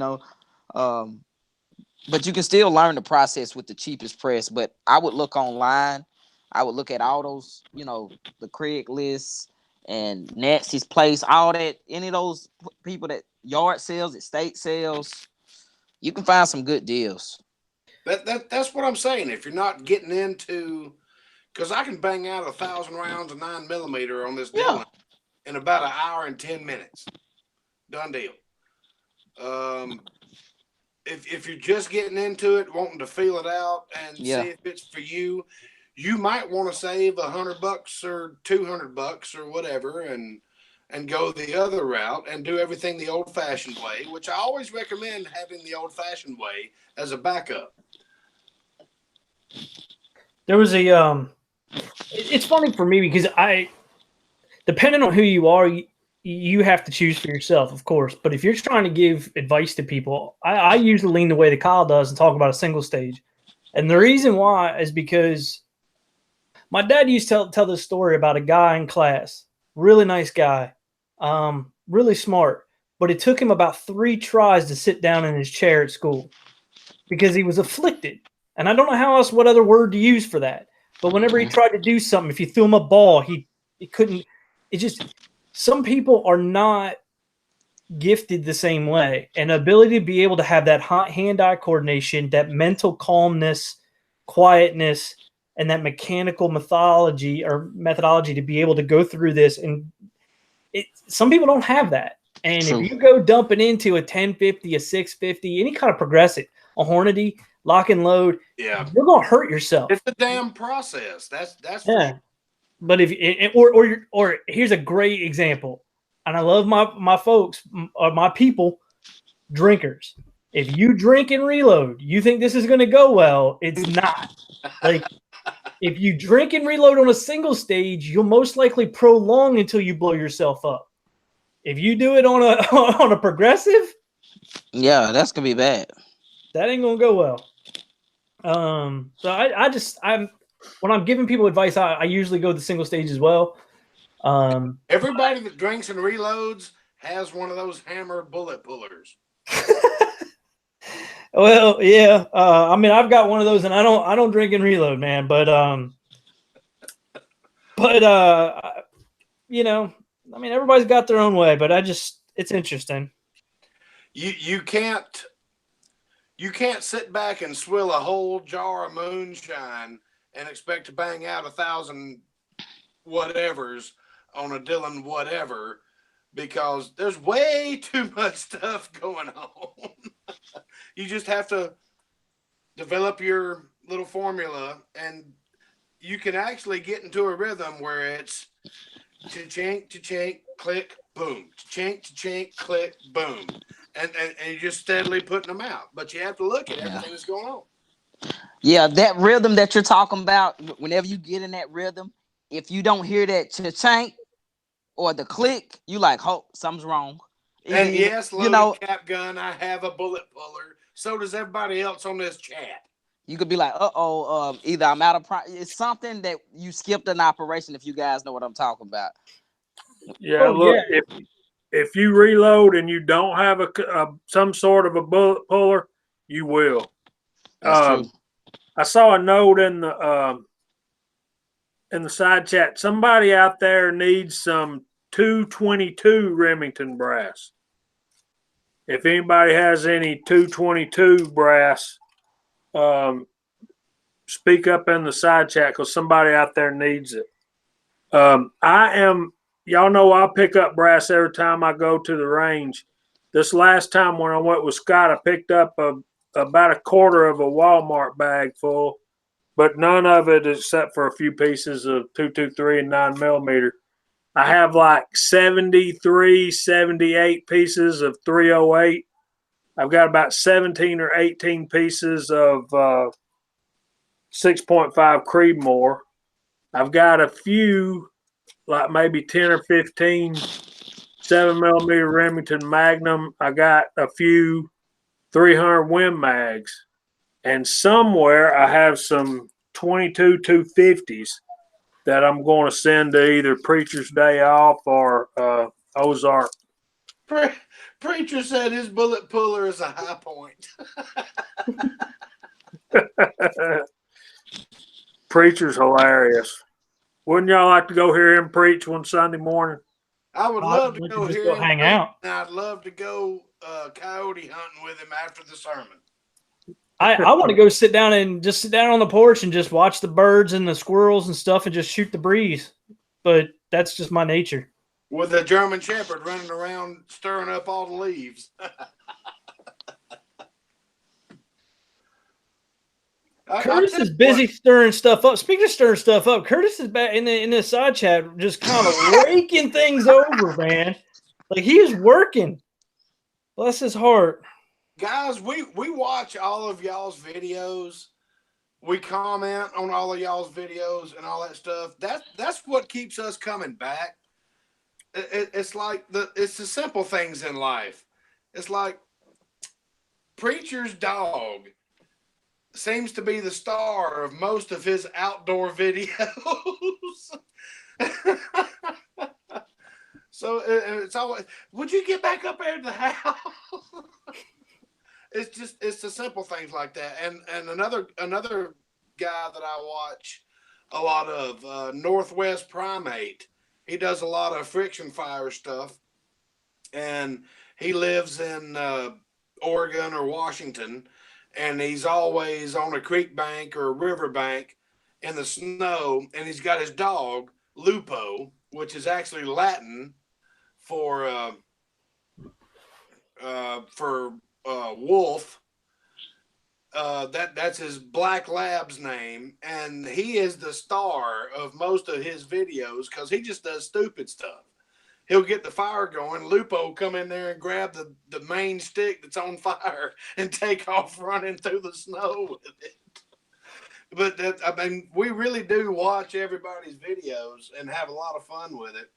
but you can still learn the process with the cheapest press. But I would look online. I would look at all those, the Craigslist and Nasty's Place, all that, any of those people that yard sales, estate sales, you can find some good deals. That's what I'm saying. If you're not getting into, because I can bang out 1,000 rounds of 9mm on this Dillon in about an hour and 10 minutes. Done deal. If you're just getting into it, wanting to feel it out and see if it's for you, you might want to save $100 or $200 or whatever, and go the other route and do everything the old-fashioned way, which I always recommend having the old-fashioned way as a backup. There was it's funny for me because depending on who you are, you have to choose for yourself, of course. But if you're trying to give advice to people, I usually lean the way that Kyle does and talk about a single stage. And the reason why is because my dad used to tell this story about a guy in class, really nice guy, really smart, but it took him about 3 tries to sit down in his chair at school because he was afflicted. And I don't know what other word to use for that. But whenever he tried to do something, if you threw him a ball, he couldn't. Some people are not gifted the same way. And the ability to be able to have that hand-eye coordination, that mental calmness, quietness, and that mechanical methodology to be able to go through this. And some people don't have that. And if you go dumping into a 1050, a 650, any kind of progressive, a Hornady, lock and load, you're gonna hurt yourself. It's a damn process. That's But or here's a great example, and I love my folks, my people, drinkers. If you drink and reload, you think this is gonna go well, it's not. Like if you drink and reload on a single stage, you'll most likely prolong until you blow yourself up. If you do it on a on a progressive, Yeah, that's gonna be bad. that ain't gonna go well. So I'm when I'm giving people advice, I usually go the single stage as well. Everybody that drinks and reloads has one of those hammer bullet pullers. Well, yeah. I mean, I've got one of those, and I don't drink and reload, man. But you know, I mean, everybody's got their own way. But it's interesting. You can't sit back and swill a whole jar of moonshine and expect to bang out 1,000 whatevers on a Dylan whatever, because there's way too much stuff going on. You just have to develop your little formula, and you can actually get into a rhythm where it's cha-chink, click, boom, cha-chink, click, boom. And you're just steadily putting them out. But you have to look at everything that's going on. Yeah, that rhythm that you're talking about, whenever you get in that rhythm, if you don't hear that cha-chink or the click, you like, oh, something's wrong. And yes, loaded cap gun, I have a bullet puller. So does everybody else on this chat. You could be like, either I'm out of it's something that you skipped an operation, if you guys know what I'm talking about. Yeah, look, if you reload and you don't have some sort of a bullet puller, you will. That's true. I saw a note in the side chat. Somebody out there needs some 222 Remington brass. If anybody has any 222 brass, speak up in the side chat, because somebody out there needs it. Y'all know I'll pick up brass every time I go to the range. This last time when I went with Scott, I picked up about a quarter of a Walmart bag full, but none of it except for a few pieces of 223 and 9mm. I have like 73, 78 pieces of 308. I've got about 17 or 18 pieces of 6.5 Creedmoor. I've got a few, like maybe 10 or 15 7mm Remington Magnum. I got a few 300 Win Mags. And somewhere I have some 22 250s that I'm going to send to either Preacher's Day Off or Ozark. Preacher said his bullet puller is a high point. Preacher's hilarious. Wouldn't y'all like to go hear him preach one Sunday morning? I would love to go hear him hang out. And I'd love to go coyote hunting with him after the sermon. I want to go sit down on the porch and just watch the birds and the squirrels and stuff and just shoot the breeze. But that's just my nature. With a German Shepherd running around stirring up all the leaves. Curtis is busy stirring stuff up. Speaking of stirring stuff up, Curtis is back in the side chat, just kind of raking things over, man. Like he is working. Bless his heart. Guys, we watch all of y'all's videos. We comment on all of y'all's videos and all that stuff. That's what keeps us coming back. It's like it's the simple things in life. It's like Preacher's dog seems to be the star of most of his outdoor videos. So it's always, would you get back up there to the house? It's the simple things like that. And another guy that I watch a lot of, Northwest Primate. He does a lot of friction fire stuff, and he lives in Oregon or Washington, and he's always on a creek bank or a river bank in the snow, and he's got his dog Lupo, which is actually Latin for wolf. That's his black lab's name, and he is the star of most of his videos because he just does stupid stuff. He'll get the fire going. Lupo will come in there and grab the main stick that's on fire and take off running through the snow with it. But I mean, we really do watch everybody's videos and have a lot of fun with it.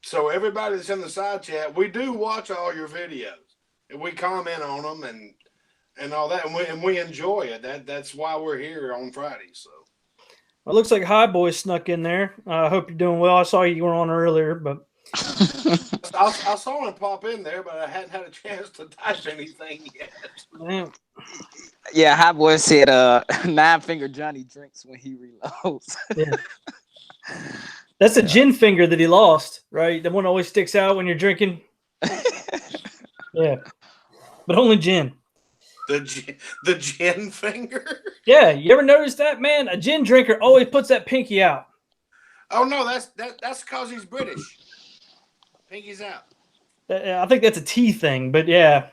So everybody that's in the side chat, we do watch all your videos and we comment on them and all that, and we enjoy it. That's why we're here on Fridays. So It looks like High Boy snuck in there. I hope you're doing well. I saw you were on earlier, but I saw him pop in there, but I hadn't had a chance to type anything yet. man, Yeah, Hot Boy said 9-finger Johnny drinks when he reloads. yeah. That's a gin finger that he lost, right? The one always sticks out when you're drinking. Yeah, but only gin. The gin finger. Yeah, you ever notice that, man? A gin drinker always puts that pinky out. Oh no, that's because he's British. Pinky's out. I think that's a tea thing, but yeah.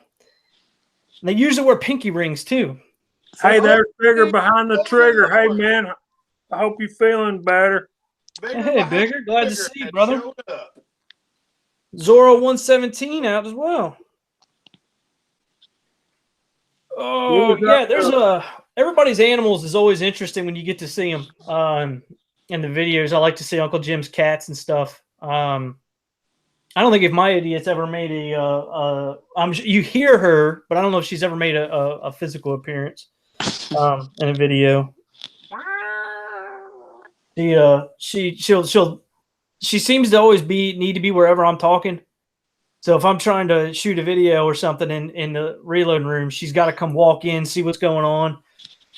They usually wear pinky rings too. Hey, there's Bigger behind the trigger. Hey, man, I hope you're feeling better. Hey, Bigger, glad to see you, brother. showed up. Zorro 117 out as well. Oh yeah, there's everybody's animals is always interesting when you get to see them in the videos. I like to see Uncle Jim's cats and stuff. I don't think if my idiot's ever made you hear her, but I don't know if she's ever made a physical appearance in a video. She seems to always need to be wherever I'm talking. So if I'm trying to shoot a video or something in the reloading room, she's got to come walk in, see what's going on,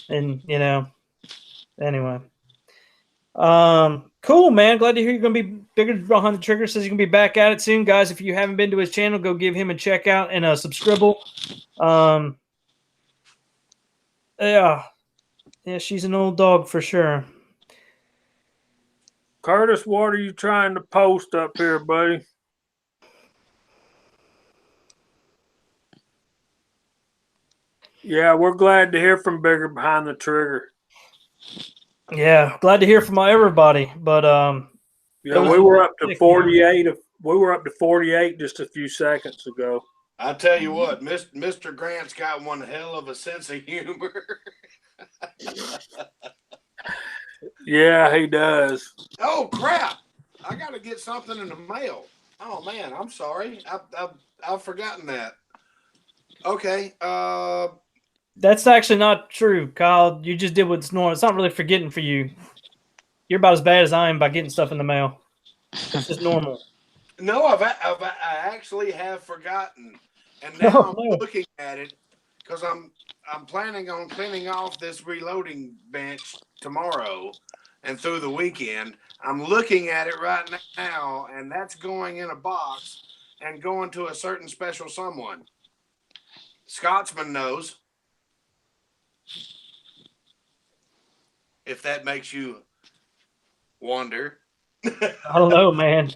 and anyway. Cool, man. Glad to hear you're going to be Bigger behind the trigger. Says you're going to be back at it soon, guys. If you haven't been to his channel, go give him a check out and a subscribe. Yeah, she's an old dog for sure. Curtis, what are you trying to post up here, buddy? Yeah, we're glad to hear from Bigger behind the trigger. Yeah, glad to hear from everybody. But yeah, we were up to 48. We were up to 48 just a few seconds ago. I tell you what, Mr. Grant's got one hell of a sense of humor. Yeah, he does. Oh crap! I got to get something in the mail. Oh man, I'm sorry. I've forgotten that. Okay. That's actually not true, Kyle. You just did what's normal. It's not really forgetting for you. You're about as bad as I am by getting stuff in the mail. It's just normal. No, I actually have forgotten, and now I'm looking at it because I'm planning on cleaning off this reloading bench tomorrow and through the weekend. I'm looking at it right now, and that's going in a box and going to a certain special someone. Scotsman knows. If that makes you wonder. I don't know, man.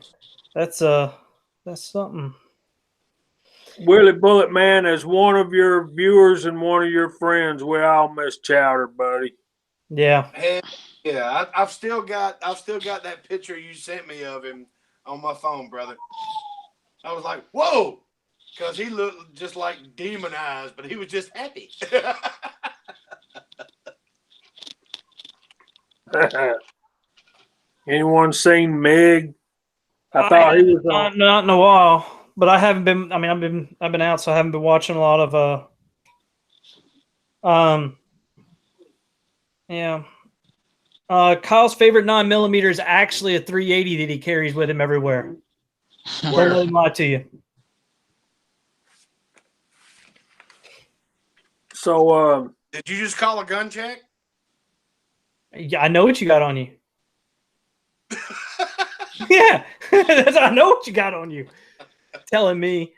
That's something. Willie Bullet Man, as one of your viewers and one of your friends, we all miss Chowder, buddy. Yeah. And yeah, I've still got that picture you sent me of him on my phone, brother. I was like, whoa, because he looked just like demonized, but he was just happy. Anyone seen Meg? I thought he was on. Not in a while, but I haven't been. I mean, I've been out, so I haven't been watching a lot of. Yeah. Kyle's favorite 9mm is actually a 380 that he carries with him everywhere. Don't let him lie to you. So, did you just call a gun check? Yeah, I know what you got on you. Yeah, I know what you got on you. Telling me,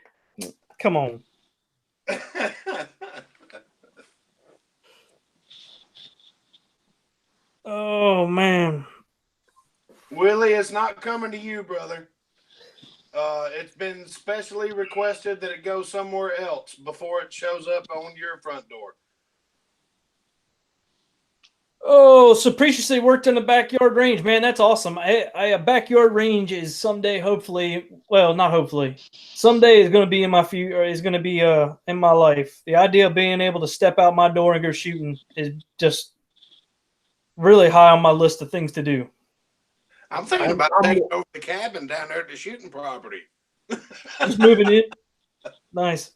come on. Oh man, Willie, it's not coming to you, brother. It's been specially requested that it go somewhere else before it shows up on your front door. Oh, so previously worked in a backyard range, man. That's awesome. A backyard range is someday, hopefully, well, not hopefully, someday is going to be in my future. Is going to be in my life. The idea of being able to step out my door and go shooting is just really high on my list of things to do. I'm thinking about taking over the cabin down there at the shooting property. Just moving in. Nice.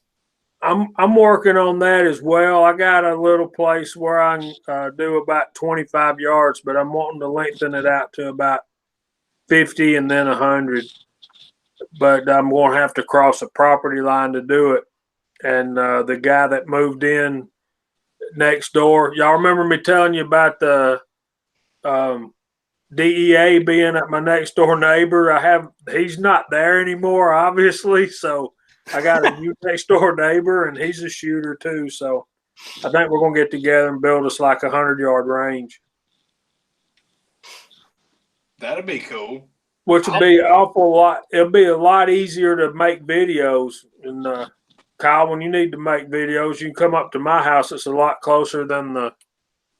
I'm working on that as well. I got a little place where I can do about 25 yards, but I'm wanting to lengthen it out to about 50 and then 100. But I'm going to have to cross a property line to do it. And the guy that moved in next door, y'all remember me telling you about the DEA being at my next door neighbor? He's not there anymore, obviously, so I got a new next door neighbor, and he's a shooter too. So I think we're gonna get together and build us like 100-yard range. That'd be cool. Which would be an awful lot. It'll be a lot easier to make videos. And Kyle, when you need to make videos, you can come up to my house. It's a lot closer than the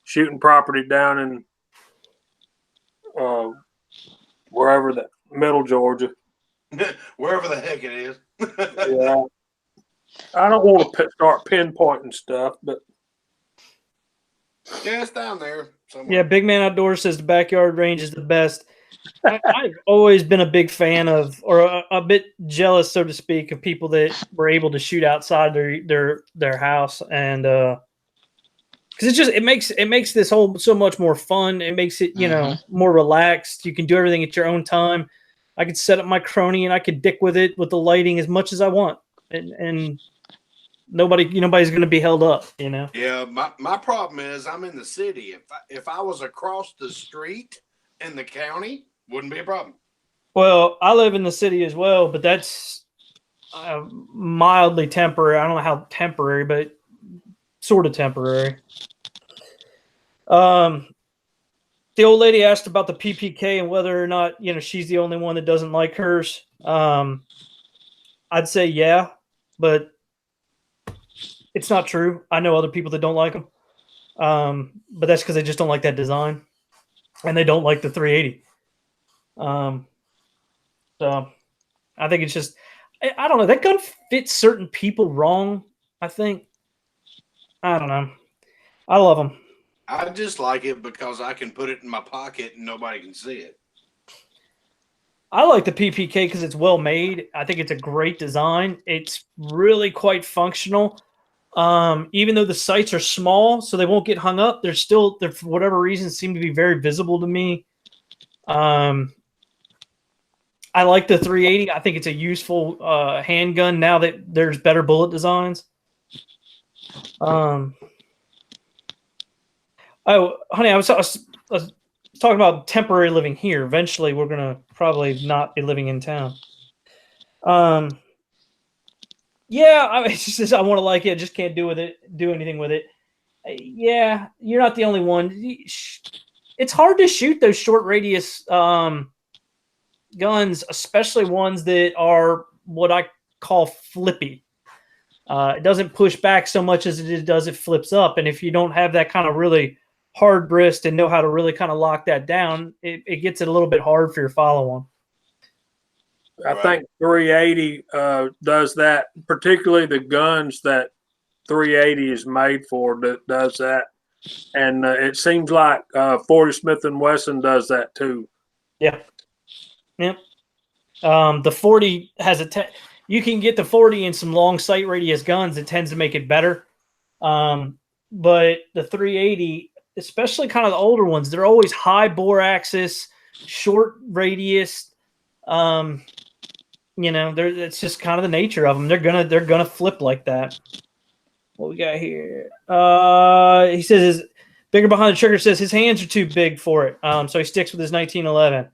shooting property down in wherever that middle Georgia. Wherever the heck it is. Yeah. I don't want to start pinpointing stuff, but yeah, it's down there somewhere. Yeah, Big Man Outdoors says the backyard range is the best. I've always been a big fan of, or a bit jealous, so to speak, of people that were able to shoot outside their house, and because it makes this whole so much more fun. It makes it more relaxed. You can do everything at your own time. I could set up my crony and I could dick with it with the lighting as much as I want, and nobody's going to be held up. Yeah, my problem is I'm in the city. If I was across the street in the county, wouldn't be a problem. Well, I live in the city as well, but that's mildly temporary. I don't know how temporary, but sort of temporary. The old lady asked about the PPK and whether or not, she's the only one that doesn't like hers. I'd say yeah, but it's not true. I know other people that don't like them. But that's because they just don't like that design. And they don't like the 380. So I think it's just, I don't know. That gun fits certain people wrong, I think. I don't know. I love them. I just like it because I can put it in my pocket and nobody can see it. I like the PPK because it's well made. I think it's a great design. It's really quite functional. Even though the sights are small, so they won't get hung up, they're for whatever reason, seem to be very visible to me. I like the 380. I think it's a useful handgun now that there's better bullet designs. Oh, honey, I was talking about temporary living here. Eventually, we're gonna probably not be living in town. Yeah, it's just I want to like it. I just can't do anything with it. Yeah, you're not the only one. It's hard to shoot those short radius guns, especially ones that are what I call flippy. It doesn't push back so much as it does. It flips up, and if you don't have that kind of really hard wrist and know how to really kind of lock that down, it gets it a little bit hard for your follow-on. I think 380 does that, particularly the guns that 380 is made for that does that. And it seems like 40 Smith & Wesson does that too. Yeah. Yep. The 40 has you can get the 40 in some long sight radius guns. It tends to make it better. But the 380, especially kind of the older ones, they're always high bore axis, short radius. It's just kind of the nature of them. They're gonna flip like that. What we got here? He says his bigger behind the trigger says his hands are too big for it. So he sticks with his 1911.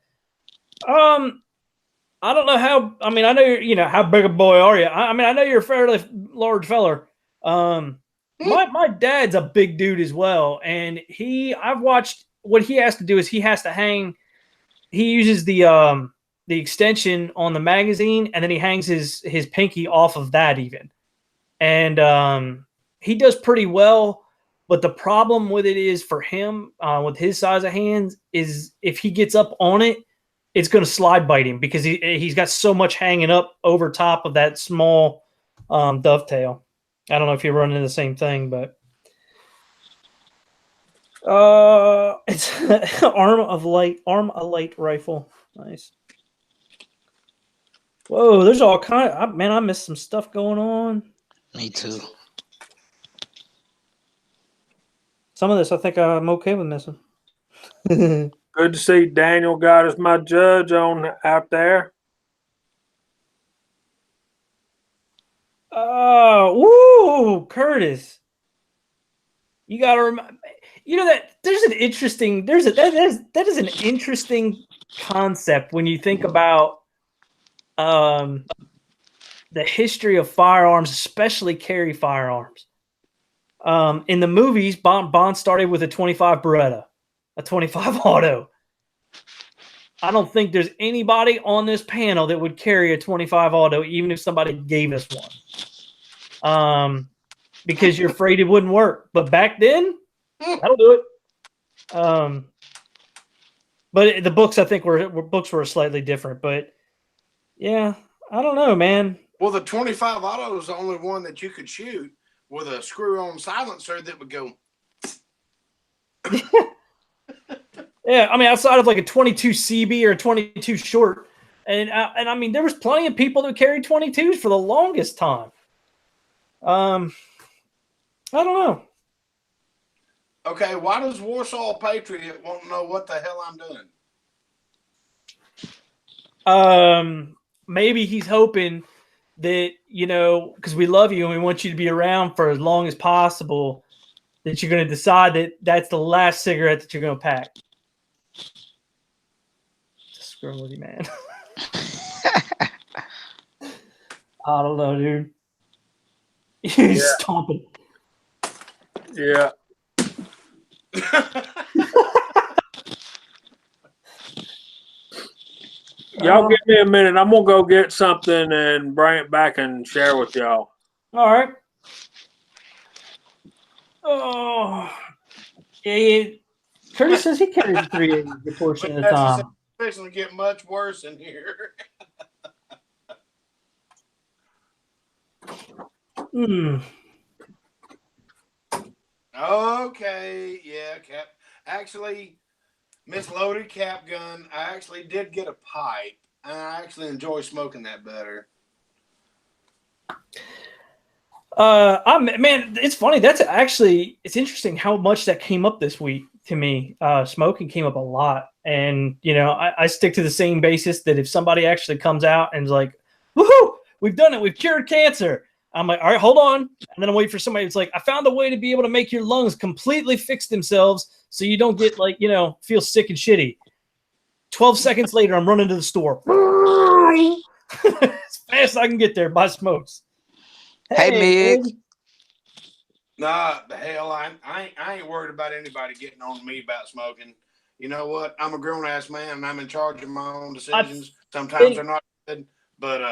I don't know how. I mean, I know how big a boy are you? I mean, I know you're a fairly large feller. My dad's a big dude as well, and I've watched what he has to do is he has to hang. He uses the extension on the magazine, and then he hangs his pinky off of that even. And he does pretty well. But the problem with it is for him, with his size of hands, is if he gets up on it, it's going to slide bite him because he's got so much hanging up over top of that small dovetail. I don't know if you're running the same thing, but it's arm a light rifle. Nice. Whoa, there's all kind of man. I missed some stuff going on. Me too. Some of this I think I'm okay with missing. Good to see Daniel got as my judge on out there. Oh, Curtis. You got to remember, that there's an interesting, that is an interesting concept when you think about the history of firearms, especially carry firearms. In the movies, Bond started with a 25 Beretta, a 25 auto. I don't think there's anybody on this panel that would carry a 25 auto, even if somebody gave us one. Because you're afraid it wouldn't work. But back then, that'll do it. But the books, I think, were slightly different. But yeah, I don't know, man. Well, the 25 auto is the only one that you could shoot with a screw-on silencer that would go. Yeah, I mean, outside of like a 22 CB or a 22 short, and I mean, there was plenty of people that carried 22s for the longest time. I don't know. Okay, why does Warsaw Patriot want to know what the hell I'm doing? Maybe he's hoping that, because we love you and we want you to be around for as long as possible, that you're going to decide that that's the last cigarette that you're going to pack. Just screwing with you, man. I don't know, dude. He's stomping. Yeah. Y'all give me a minute. I'm going to go get something and bring it back and share with y'all. All right. Oh. Yeah. Curtis says he carries a 380 a portion of the time. It's going to get much worse in here. Okay, yeah, cap. Actually, Miss Loaded Cap Gun, I actually did get a pipe, and I actually enjoy smoking that better. Man, it's funny. It's interesting how much that came up this week to me. Smoking came up a lot, and I stick to the same basis that if somebody actually comes out and is like, "Woohoo, we've done it, we've cured cancer," I'm like, all right, hold on. And then I wait for somebody that's like, I found a way to be able to make your lungs completely fix themselves so you don't get feel sick and shitty. 12 seconds later, I'm running to the store. As fast as I can get there, buy smokes. Hey, Mig. Nah, the hell, I ain't worried about anybody getting on me about smoking. You know what? I'm a grown-ass man, and I'm in charge of my own decisions. Sometimes they're not good, but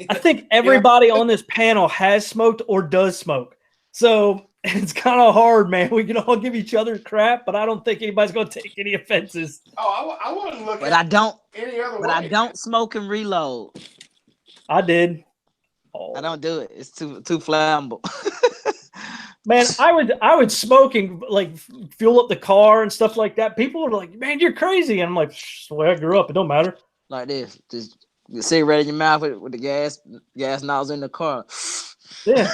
I think everybody on this panel has smoked or does smoke. So it's kind of hard, man. We can all give each other crap, but I don't think anybody's going to take any offenses. Oh, I wasn't looking but I don't, any other way. But I don't smoke and reload. I did. Oh. I don't do it. It's too flammable. Man, I would smoke and fuel up the car and stuff like that. People were like, "Man, you're crazy," and I'm like, "That's the way I grew up. It don't matter." Like this, just the cigarette in your mouth with the gas nozzle in the car. Yeah.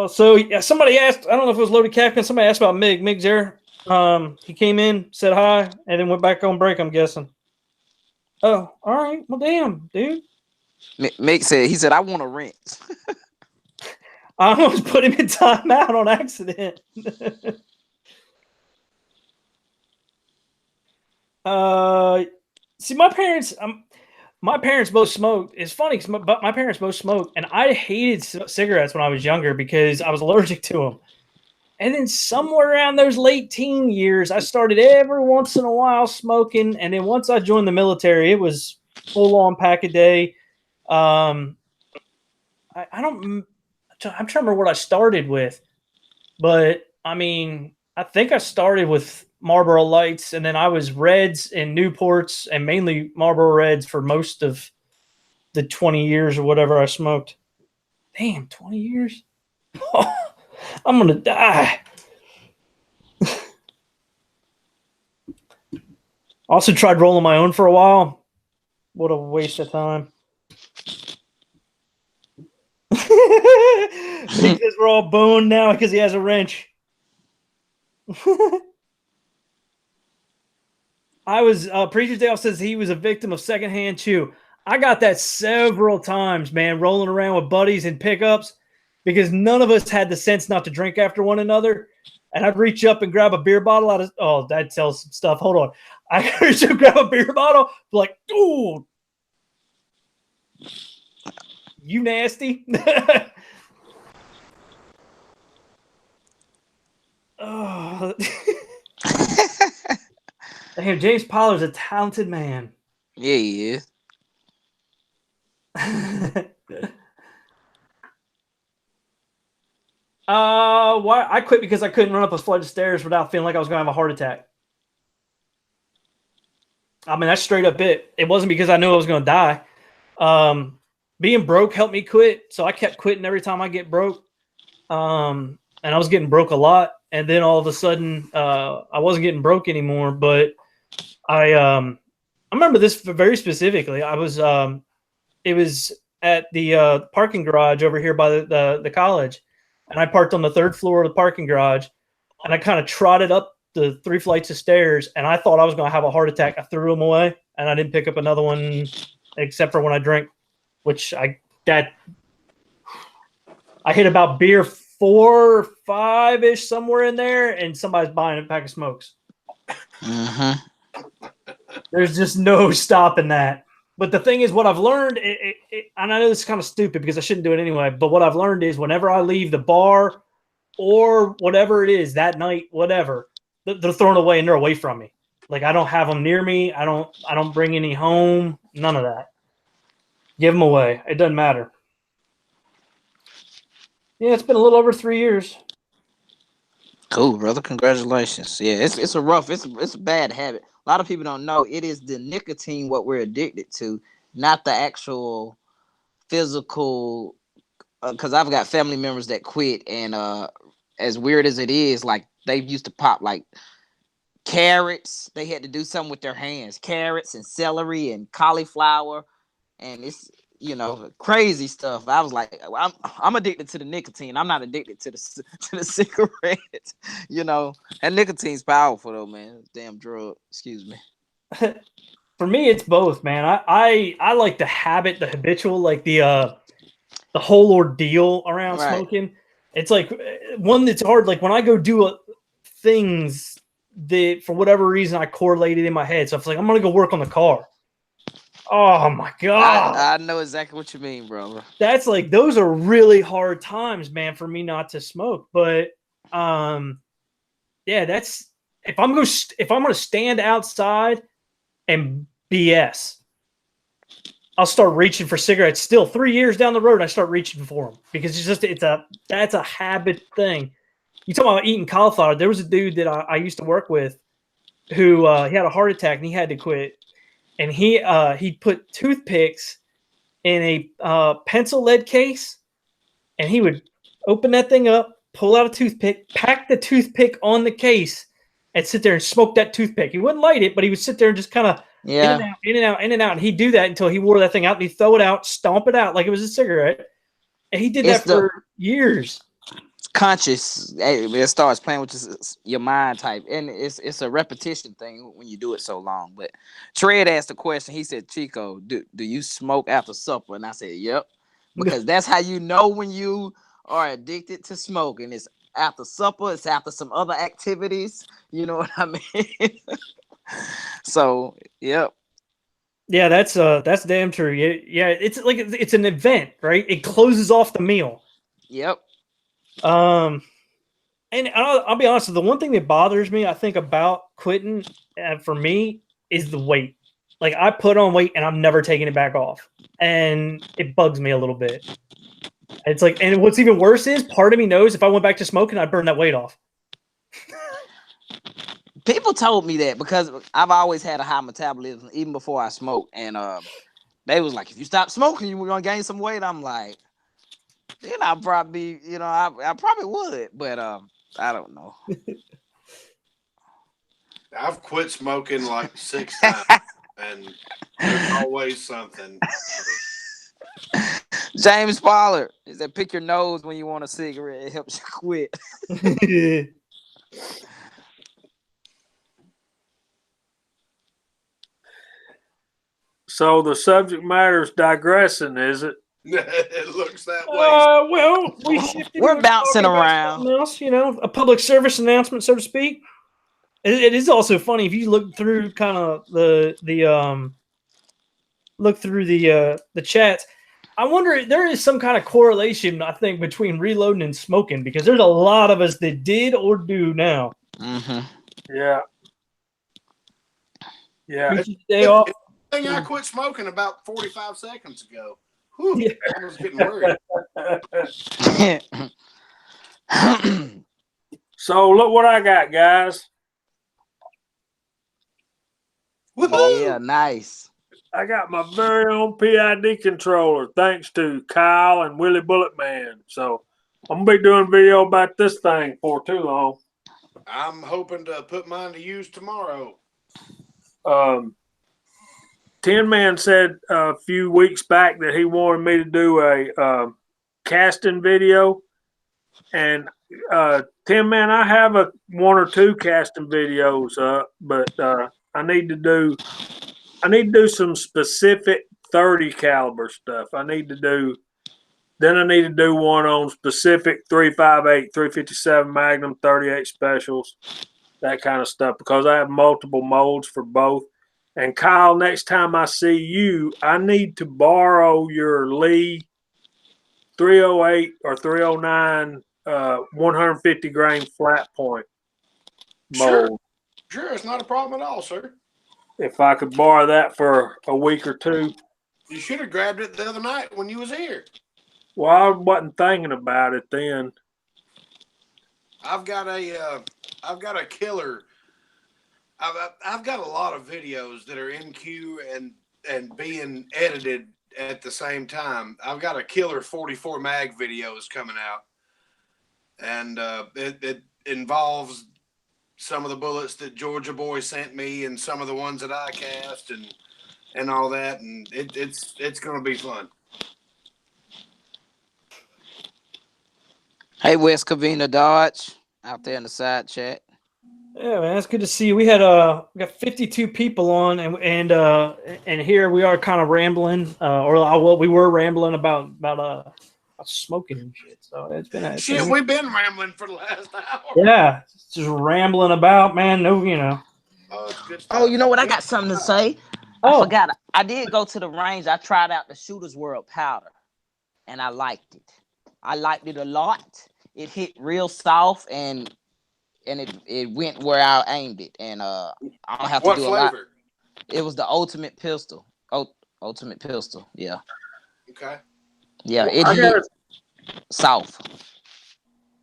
So yeah, somebody asked. I don't know if it was Loaded Captain. Somebody asked about Mig. Mig's there. He came in, said hi, and then went back on break. I'm guessing. Oh, all right. Well, damn, dude. Mick said, I want a rinse. I almost put him in timeout on accident. See, my parents both smoked. It's funny because my parents both smoked, and I hated cigarettes when I was younger because I was allergic to them. And then somewhere around those late teen years, I started every once in a while smoking. And then once I joined the military, it was full on pack a day. I don't trying to remember what I started with, but I mean, I think I started with Marlboro Lights, and then I was Reds and Newports, and mainly Marlboro Reds for most of the 20 years or whatever I smoked. Damn, 20 years? I'm gonna die. Also tried rolling my own for a while. What a waste of time. Because we're all boned now because he has a wrench. I was Preacher Dale says he was a victim of secondhand chew. I got that several times, man, rolling around with buddies in pickups because none of us had the sense not to drink after one another. And I'd reach up and grab a beer bottle out of that tells some stuff. Hold on. I reach up and grab a beer bottle, like, ooh, you nasty. Oh. Damn, James Pollard's a talented man. Yeah, he is. Why I quit because I couldn't run up a flight of stairs without feeling like I was gonna have a heart attack. I mean, that's straight up it. It wasn't because I knew I was gonna die. Being broke helped me quit, so I kept quitting every time I get broke. And I was getting broke a lot, and then all of a sudden, I wasn't getting broke anymore. But I remember this very specifically. I was it was at the parking garage over here by the college, and I parked on the third floor of the parking garage, and I kind of trotted up the 3 flights of stairs, and I thought I was going to have a heart attack. I threw them away, and I didn't pick up another one except for when I drank, which I hit about beer 4 or 5-ish somewhere in there, and somebody's buying a pack of smokes. Mm-hmm. There's just no stopping that. But the thing is, what I've learned, and I know this is kind of stupid because I shouldn't do it anyway, but what I've learned is whenever I leave the bar or whatever it is that night, whatever, they're thrown away and they're away from me. Like, I don't have them near me. I don't bring any home. None of that. Give them away. It doesn't matter. Yeah, it's been a little over 3 years. Cool, brother. Congratulations. Yeah, it's a bad habit. A lot of people don't know it is the nicotine what we're addicted to, not the actual physical. Because I've got family members that quit, and as weird as it is, like they used to pop like carrots. They had to do something with their hands, carrots and celery and cauliflower, and it's crazy stuff. I was like, I'm addicted to the nicotine. I'm not addicted to the cigarette. And nicotine's powerful though, man. Damn drug. Excuse me. For me, it's both, man. I like the habit, the habitual, like the whole ordeal around smoking. It's like one that's hard. Like when I go do things that for whatever reason I correlated in my head. So it's like I'm gonna go work on the car. Oh my God. I know exactly what you mean, brother. That's like, those are really hard times, man, for me not to smoke. But yeah, that's if I'm gonna stand outside and BS, I'll start reaching for cigarettes. Still 3 years down the road, I start reaching for them because that's a habit thing. You talk about eating cauliflower. There was a dude that I used to work with who he had a heart attack and he had to quit. And he put toothpicks in a pencil lead case, and he would open that thing up, pull out a toothpick, pack the toothpick on the case, and sit there and smoke that toothpick. He wouldn't light it, but he would sit there and just kind of in and out, in and out, in and out. And he'd do that until he wore that thing out, and he'd throw it out, stomp it out like it was a cigarette. And he did that for years. Conscious, it starts playing with your mind type, and it's a repetition thing when you do it so long. But Tread asked the question. He said, "Chico, do you smoke after supper?" And I said, "Yep," because that's how you know when you are addicted to smoking. It's after supper. It's after some other activities. You know what I mean? So, yep. Yeah, that's damn true. Yeah, it's like it's an event, right? It closes off the meal. Yep. And I'll be honest, the one thing that bothers me, I think, about quitting for me is the weight. Like, I put on weight and I'm never taking it back off, and it bugs me a little bit. It's like, and what's even worse is part of me knows if I went back to smoking, I'd burn that weight off. People told me that because I've always had a high metabolism even before I smoked, and they was like, if you stop smoking, you were gonna gain some weight. I'm like, then I'll probably, I probably would, but I don't know. I've quit smoking like 6 times, and there's always something. James Pollard is that pick your nose when you want a cigarette. It helps you quit. So the subject matter is digressing, is it? It looks that way. Well, We're bouncing around. Else, a public service announcement, so to speak. It is also funny if you look through kind of the chats. I wonder there is some kind of correlation, I think, between reloading and smoking because there's a lot of us that did or do now. Mm-hmm. Yeah. Yeah. Stay off. I quit smoking about 45 seconds ago. Whew, Yeah. I was getting worried. So look what I got, guys. Yeah, nice. I got my very own PID controller, thanks to Kyle and Willie Bullet Man. So I'm gonna be doing a video about this thing for too long. I'm hoping to put mine to use tomorrow. Tin Man said a few weeks back that he wanted me to do a casting video, and Tin Man, I have one or two casting videos up, but I need to do some specific 30 caliber stuff. I need to do one on specific 358, 357 Magnum, 38 specials, that kind of stuff, because I have multiple molds for both. And Kyle, next time I see you, I need to borrow your Lee 308 or 309 150 grain flat point mold. Sure, it's not a problem at all, sir. If I could borrow that for a week or two. You should have grabbed it the other night when you was here. Well, I wasn't thinking about it then. I've got a killer. I've got a lot of videos that are in queue and being edited at the same time. I've got a killer 44 mag videos coming out, and it involves some of the bullets that Georgia Boy sent me and some of the ones that I cast and all that, and it's going to be fun. Hey, West Covina Dodge out there in the side chat. Yeah, man, it's good to see you. We got 52 people on, and here we are kind of rambling, we were rambling about smoking and shit. So it's been we've been rambling for the last hour. Yeah, just rambling about, man. No, Oh, you know what? I got something to say. I forgot. I did go to the range. I tried out the Shooter's World powder, and I liked it. I liked it a lot. It hit real soft, and it went where I aimed it. And I don't have to what do flavor? a lot. It was the Ultimate Pistol. Ultimate Pistol. Yeah. Okay. Yeah, it hit soft.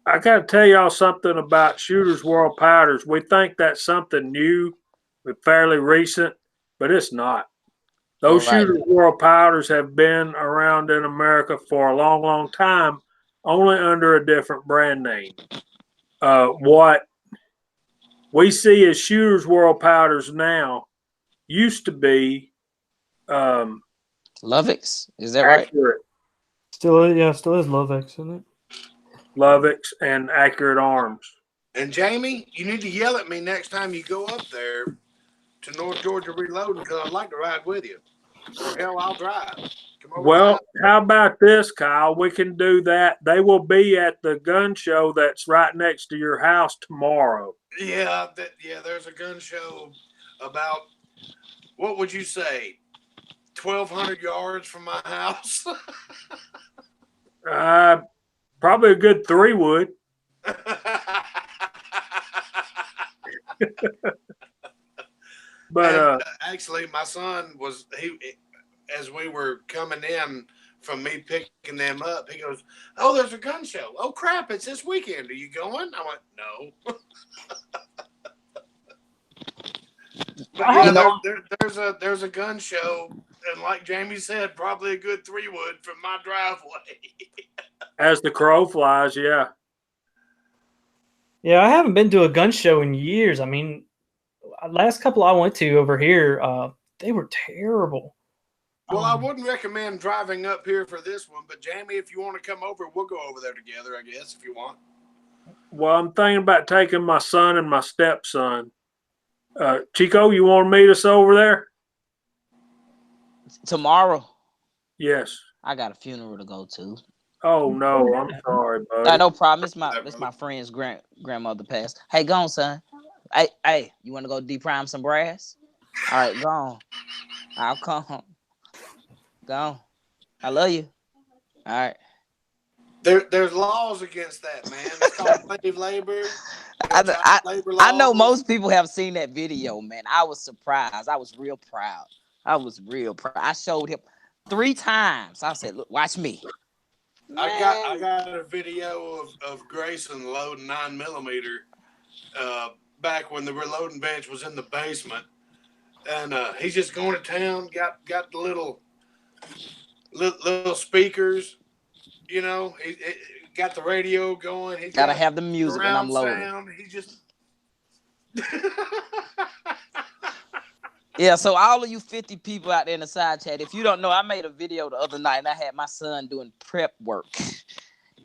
I got to tell y'all something about Shooter's World powders. We think that's something new, but fairly recent, but it's not. Those Shooter's World powders have been around in America for a long, long time, only under a different brand name. What we see as Shooter's World powders now used to be Lovix, is that Accurate. right? Still is Lovix, isn't it? Lovix and Accurate Arms. And Jamie, you need to yell at me next time you go up there to North Georgia Reloading, because I'd like to ride with you. Or hell, I'll drive. Well, how about this, Kyle? We can do that. They will be at the gun show that's right next to your house tomorrow. Yeah, there's a gun show about, what would you say, 1,200 yards from my house? Probably a good 3 would. But actually, my son as we were coming in from me picking them up. He goes, "Oh, there's a gun show. Oh crap, it's this weekend. Are you going?" I went, "No." But yeah, there's a gun show, and like Jamie said, probably a good 3-wood from my driveway. As the crow flies, yeah. Yeah, I haven't been to a gun show in years. I mean, last couple I went to over here, they were terrible. Well, I wouldn't recommend driving up here for this one, but Jamie, if you want to come over, we'll go over there together, I guess, if you want. Well, I'm thinking about taking my son and my stepson. Chico, you want to meet us over there? Tomorrow, Yes. I got a funeral to go to. Oh no, I'm sorry, buddy. No problem. It's my friend's grandmother passed. Hey, go on, son. Hey, you want to go deprime some brass? All right, go on. I'll come. Go on. I love you. All right. There's laws against that, man. It's called slave labor. I know most people have seen that video, man. I was surprised. I was real proud. I showed him 3 times. I said, "Look, watch me." I got a video of Grayson loading 9mm back when the reloading bench was in the basement, and he's just going to town. Got the little speakers, you know. He got the radio going. He's gotta have the music when I'm loading. Sound. He just Yeah, so all of you 50 people out there in the side chat, if you don't know, I made a video the other night and I had my son doing prep work.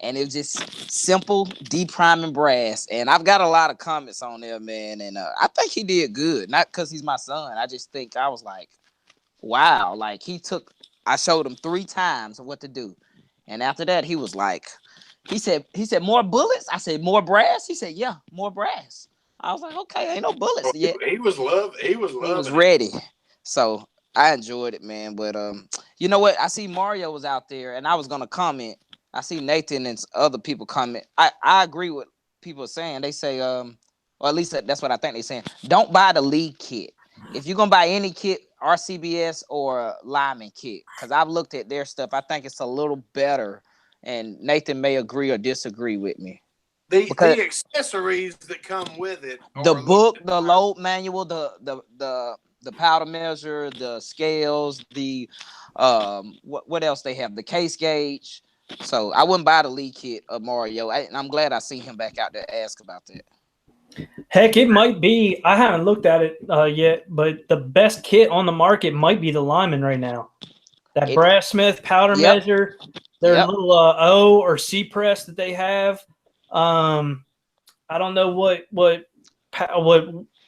And it was just simple depriming brass. And I've got a lot of comments on there, man. And I think he did good. Not because he's my son. I just think I was like, wow. Like I showed him 3 times what to do. And after that, he was like, he said, more bullets? I said, more brass? He said, yeah, more brass. I was like, okay, ain't no bullets yet. He was ready. So I enjoyed it, man. But you know what? I see Mario was out there, and I was gonna comment. I see Nathan and other people comment. I agree with people saying. They say, or at least that's what I think they're saying. Don't buy the league kit. If you're gonna buy any kit, RCBS or Lyman kit, because I've looked at their stuff. I think it's a little better. And Nathan may agree or disagree with me. The accessories that come with it, the book, the load manual, the powder measure, the scales, the what else they have, the case gauge. So I wouldn't buy the lead kit of Mario, and I'm glad I see him back out there ask about that. Heck, it might be. I haven't looked at it yet, but the best kit on the market might be the Lyman right now. That Brass Smith powder measure, their little O or C press that they have. I don't know what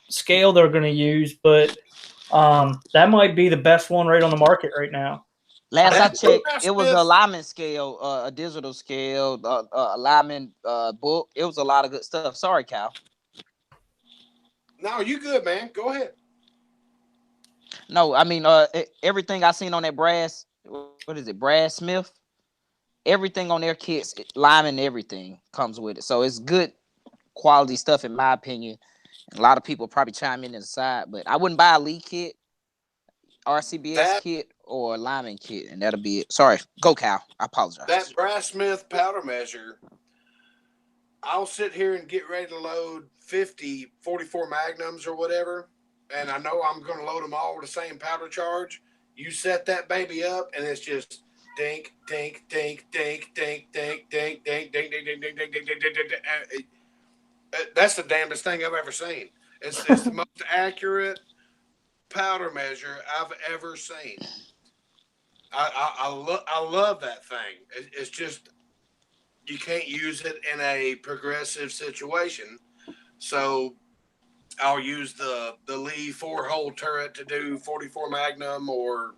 scale they're going to use, but that might be the best one right on the market right now. Last I checked, it was a Lyman scale, a digital scale, a Lyman book. It was a lot of good stuff. Sorry, Cal. No, you good, man. Go ahead. No, I mean everything I seen on that brass. What is it, Brass Smith? Everything on their kits, Lyman, everything comes with it. So it's good quality stuff, in my opinion. A lot of people probably chime in inside, but I wouldn't buy a Lee kit, RCBS kit, or a Lyman kit, and that'll be it. Sorry, go Cal. I apologize. That Brass Smith powder measure, I'll sit here and get ready to load 50 44 Magnums or whatever, and I know I'm going to load them all with the same powder charge. You set that baby up, and it's just dink, dink, dink, dink, dink, dink, dink, dink, dink, dink, dink, dink, dink, dink, dink. That's the damnedest thing I've ever seen. It's the most accurate powder measure I've ever seen. I love that thing. It's just you can't use it in a progressive situation. So I'll use the Lee 4-hole turret to do 44 Magnum or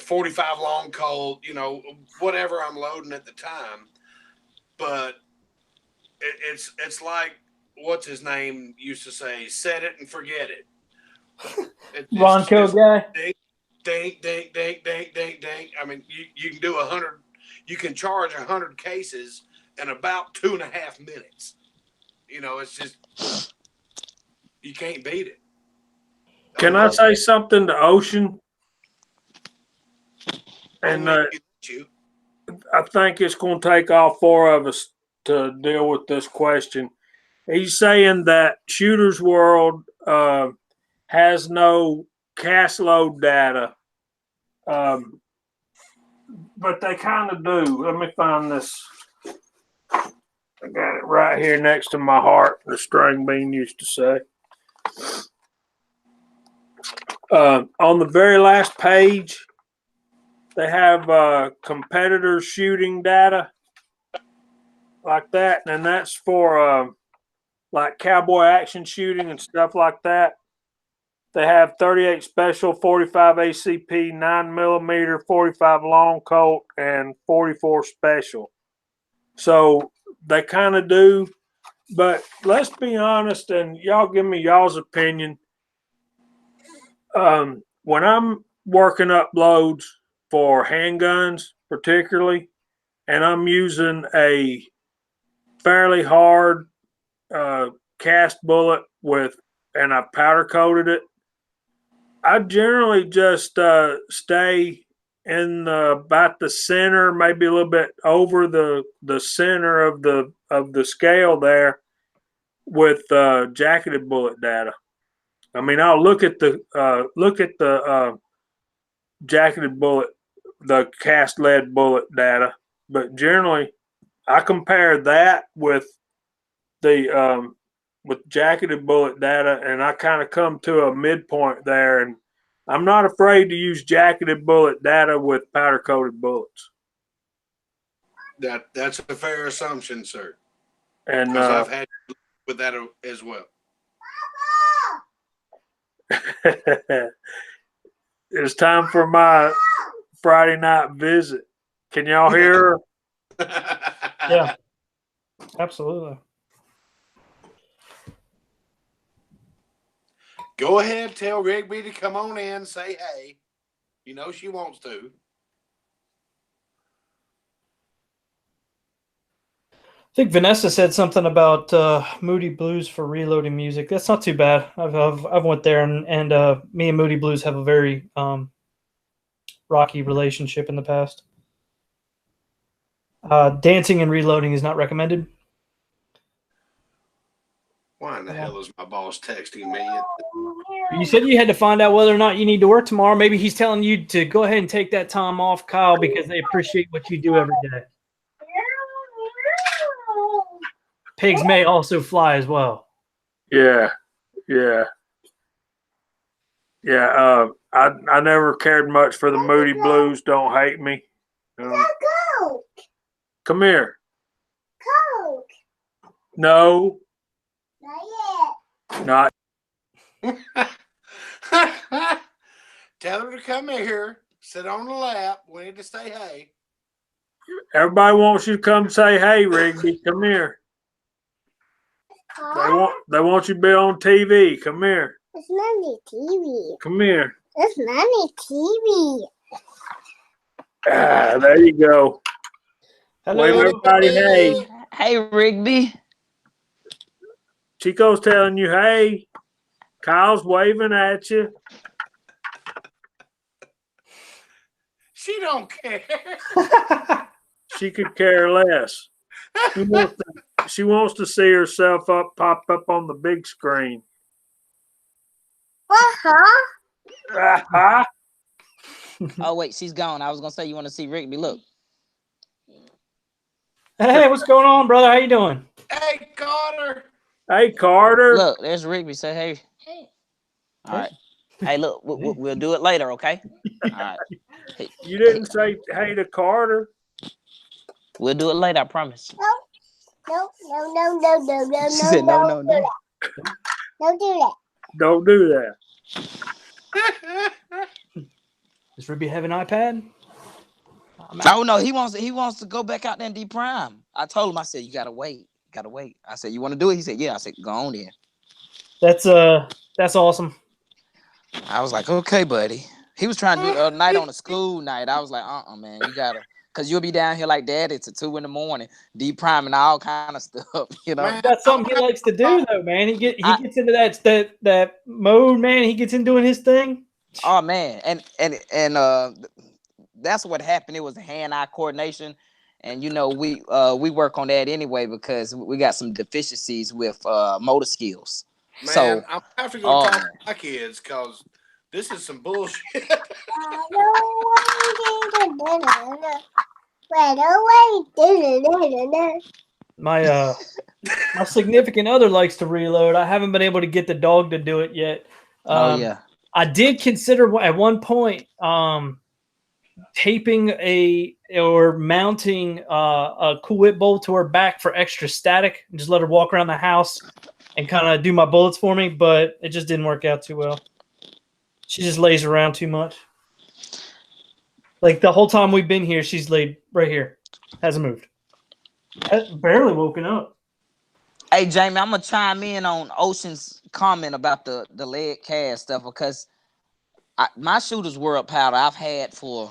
45 long Colt, you know, whatever I'm loading at the time. But it's like what's his name used to say, set it and forget it. Ronco guy. Dink, dink, dink, dink, dink, dink. I mean, you can do 100. You can charge 100 cases in about 2.5 minutes. You know, it's just you can't beat it. Can I say something to Ocean? And I think it's going to take all four of us to deal with this question. He's saying that Shooter's World has no cast load data, but they kind of do. Let me find this. I got it right here next to my heart, the string bean used to say. On the very last page, they have competitors shooting data like that, and that's for like cowboy action shooting and stuff like that. They have 38 special, 45 ACP, 9mm, 45 long Colt, and 44 special. So they kind of do, but let's be honest, and y'all give me y'all's opinion. When I'm working up loads for handguns, particularly, and I'm using a fairly hard cast bullet and I powder coated it, I generally just stay in about the center, maybe a little bit over the center of the scale there with jacketed bullet data. I mean, I'll look at the jacketed bullet, the cast lead bullet data, but generally I compare that with the with jacketed bullet data, and I kind of come to a midpoint there, and I'm not afraid to use jacketed bullet data with powder coated bullets. That's a fair assumption, sir. And Because I've had with that as well. it's time for my Friday night visit. Can y'all hear her? Yeah, absolutely. Go ahead, tell Rigby to come on in, say hey. You know she wants to. I think Vanessa said something about Moody Blues for reloading music. That's not too bad. I've went there, and me and Moody Blues have a very rocky relationship in the past. Dancing and reloading is not recommended. Why in the hell is my boss texting me? You said you had to find out whether or not you need to work tomorrow. Maybe he's telling you to go ahead and take that time off, Kyle, because they appreciate what you do every day. Pigs may also fly as well. Yeah. I never cared much for the Moody Blues. Don't hate me. Come here. Coke. No, Not yet. not. Tell her to come here, sit on the lap. We need to say hey. Everybody wants you to come say, "Hey, Rigby, come here." They want you to be on TV. Come here. It's Mommy TV. Come here. It's Mommy TV. Ah, there you go. Hello. Wave everybody, hey. Hey, Rigby. Chico's telling you, hey. Kyle's waving at you. She don't care. She could care less. She wants to see herself pop up on the big screen. Uh-huh. Uh-huh. Oh, wait, she's gone. I was going to say, you want to see Rigby? Look. Hey, what's going on, brother? How you doing? Hey, Carter. Hey, Carter. Look, there's Rigby. Say hey. Hey. All right. Hey, look, we'll do it later, okay? All right. Hey, You didn't say hey to Carter. we'll do it later, I promise. No. She said no. Don't do that. Don't do that. Does Ruby have an iPad? Oh no, he wants to go back out there and deprime. I told him, I said, you gotta wait. I said, you want to do it? He said, yeah. I said, go on then. That's awesome. I was like, okay, buddy. He was trying to do it the other night on a school night. I was like, man, you gotta, cause you'll be down here like daddy to 2 a.m, deprime and all kind of stuff, you know. Man, That's something he likes to do, though, man. He gets into that mode, man. He gets in doing his thing. Oh man, and that's what happened. It was hand-eye coordination, and we work on that anyway because we got some deficiencies with motor skills. Man, So I'm gonna have to go talk to my kids because this is some bullshit. My my significant other likes to reload. I haven't been able to get the dog to do it yet. oh yeah, I did consider at one point taping or mounting a Cool Whip bowl to her back for extra static and just let her walk around the house and kind of do my bullets for me, but it just didn't work out too well. She just lays around too much. Like the whole time we've been here, she's laid right here. Hasn't moved. Barely woken up. hey Jamie, I'm gonna chime in on Ocean's comment about the lead cast stuff because my shooter's world powder I've had for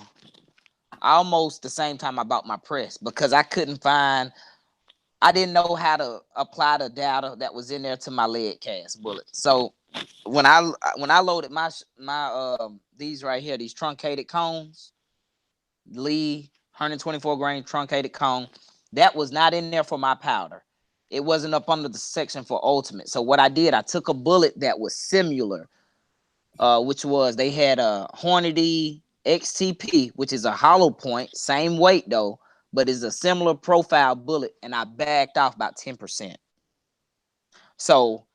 almost the same time I bought my press because I didn't know how to apply the data that was in there to my lead cast bullet. So when I loaded my these right here, these truncated cones, Lee 124 grain truncated cone, that was not in there for my powder. It wasn't up under the section for ultimate. So what I did, I took a bullet that was similar, which was they had a Hornady XTP, which is a hollow point, same weight though, but is a similar profile bullet, and I backed off about 10%. So,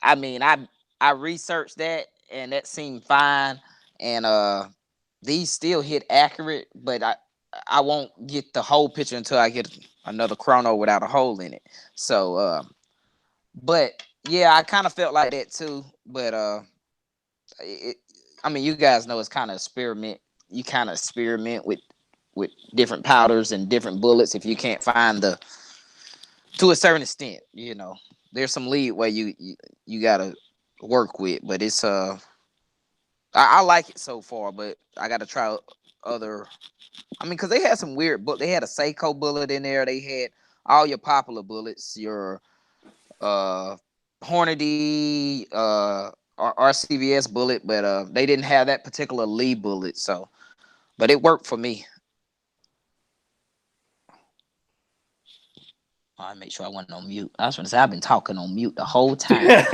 I mean, I researched that, and that seemed fine, and these still hit accurate, but I won't get the whole picture until I get another chrono without a hole in it. So, but yeah, I kind of felt like that too, but I mean, you guys know it's kind of experiment. You kind of experiment with different powders and different bullets if you can't find to a certain extent, there's some lead where you gotta work with, but it's I like it so far, but I gotta try other. I mean, because they had some weird they had a Seiko bullet in there. They had all your popular bullets, your Hornady RCVS bullet, but they didn't have that particular Lee bullet. So, but it worked for me. I make sure I wasn't on mute. I was going to say I've been talking on mute the whole time.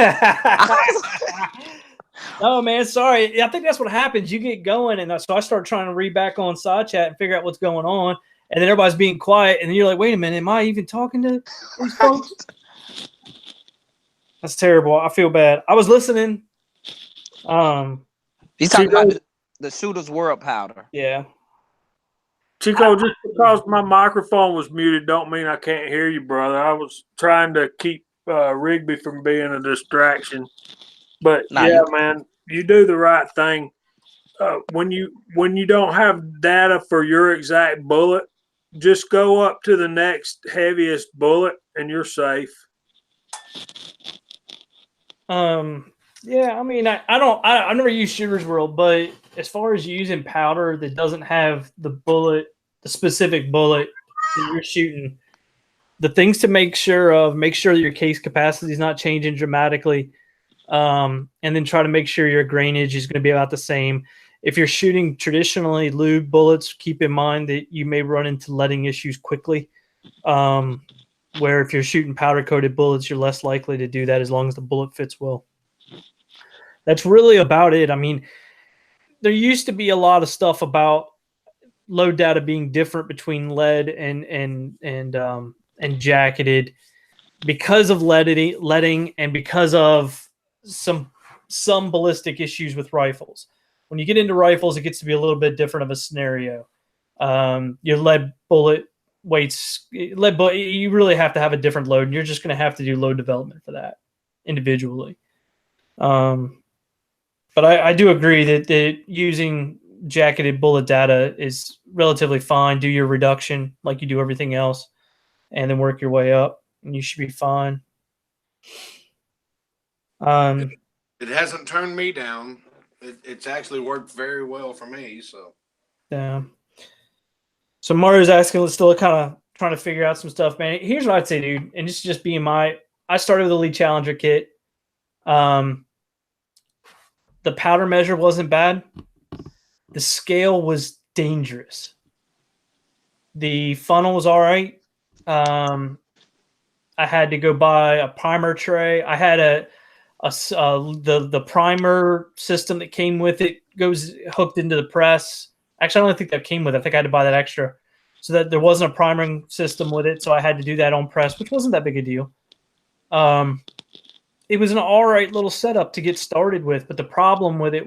Oh man, sorry. I think that's what happens. You get going, and so I start trying to read back on side chat and figure out what's going on, and then everybody's being quiet, and then you're like, "Wait a minute, am I even talking to these folks?" That's terrible. I feel bad. I was listening. He's talking about the shooter's world powder. Yeah. Chico, just because my microphone was muted don't mean I can't hear you, brother. I was trying to keep Rigby from being a distraction. But man, you do the right thing. When you don't have data for your exact bullet, just go up to the next heaviest bullet and you're safe. Yeah, I mean, I never use Shooter's World, but as far as using powder that doesn't have the specific bullet that you're shooting, the things to make sure that your case capacity is not changing dramatically. And then try to make sure your grainage is going to be about the same. If you're shooting traditionally lube bullets, keep in mind that you may run into leading issues quickly. Where if you're shooting powder coated bullets, you're less likely to do that as long as the bullet fits well. That's really about it. I mean, there used to be a lot of stuff about load data being different between lead and jacketed because of leading and because of some ballistic issues with rifles. When you get into rifles, it gets to be a little bit different of a scenario. Your lead bullet weights, you really have to have a different load, and you're just going to have to do load development for that individually. But I do agree that using jacketed bullet data is relatively fine. Do your reduction like you do everything else, and then work your way up, and you should be fine. It hasn't turned me down. It's actually worked very well for me. So yeah. So Mario's asking, let's still kind of trying to figure out some stuff, man. Here's what I'd say, dude, and this is just being I started with the Elite Challenger kit. The powder measure wasn't bad. The scale was dangerous. The funnel was all right. I had to go buy a primer tray. I had the primer system that came with it goes hooked into the press. Actually, I don't think that came with it. I think I had to buy that extra, so that there wasn't a priming system with it. So I had to do that on press, which wasn't that big a deal. It was an all right little setup to get started with, but the problem with it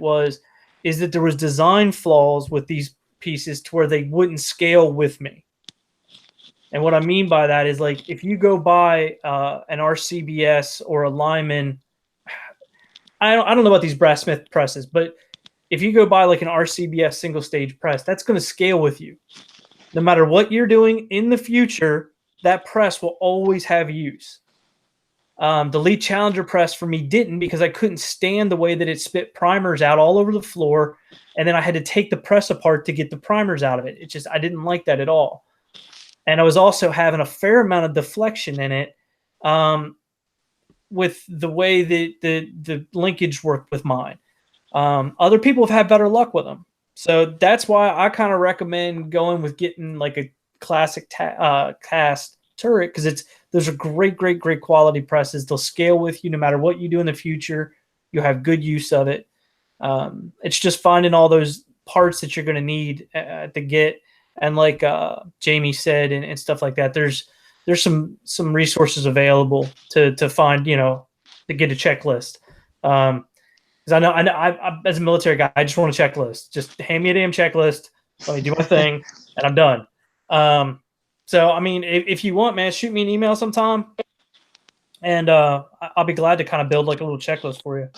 is that there was design flaws with these pieces to where they wouldn't scale with me. And what I mean by that is, like, if you go buy an RCBS or a Lyman, I don't know about these Brass Smith presses, but if you go buy like an RCBS single stage press, that's going to scale with you. No matter what you're doing in the future, that press will always have use. The Lee Challenger press for me didn't, because I couldn't stand the way that it spit primers out all over the floor, and then I had to take the press apart to get the primers out of it. It just, I didn't like that at all. And I was also having a fair amount of deflection in it with the way that the linkage worked with mine. Other people have had better luck with them. So that's why I kind of recommend going with getting like a classic cast turret, because those are great quality presses. They'll scale with you no matter what you do in the future. You'll have good use of it. It's just finding all those parts that you're going to need to get. And like Jamie said, and stuff like that, there's some resources available to find, to get a checklist. Because I as a military guy, I just want a checklist. Just hand me a damn checklist. Let me do my thing, and I'm done. So I mean, if you want, man, shoot me an email sometime, and I'll be glad to kind of build like a little checklist for you.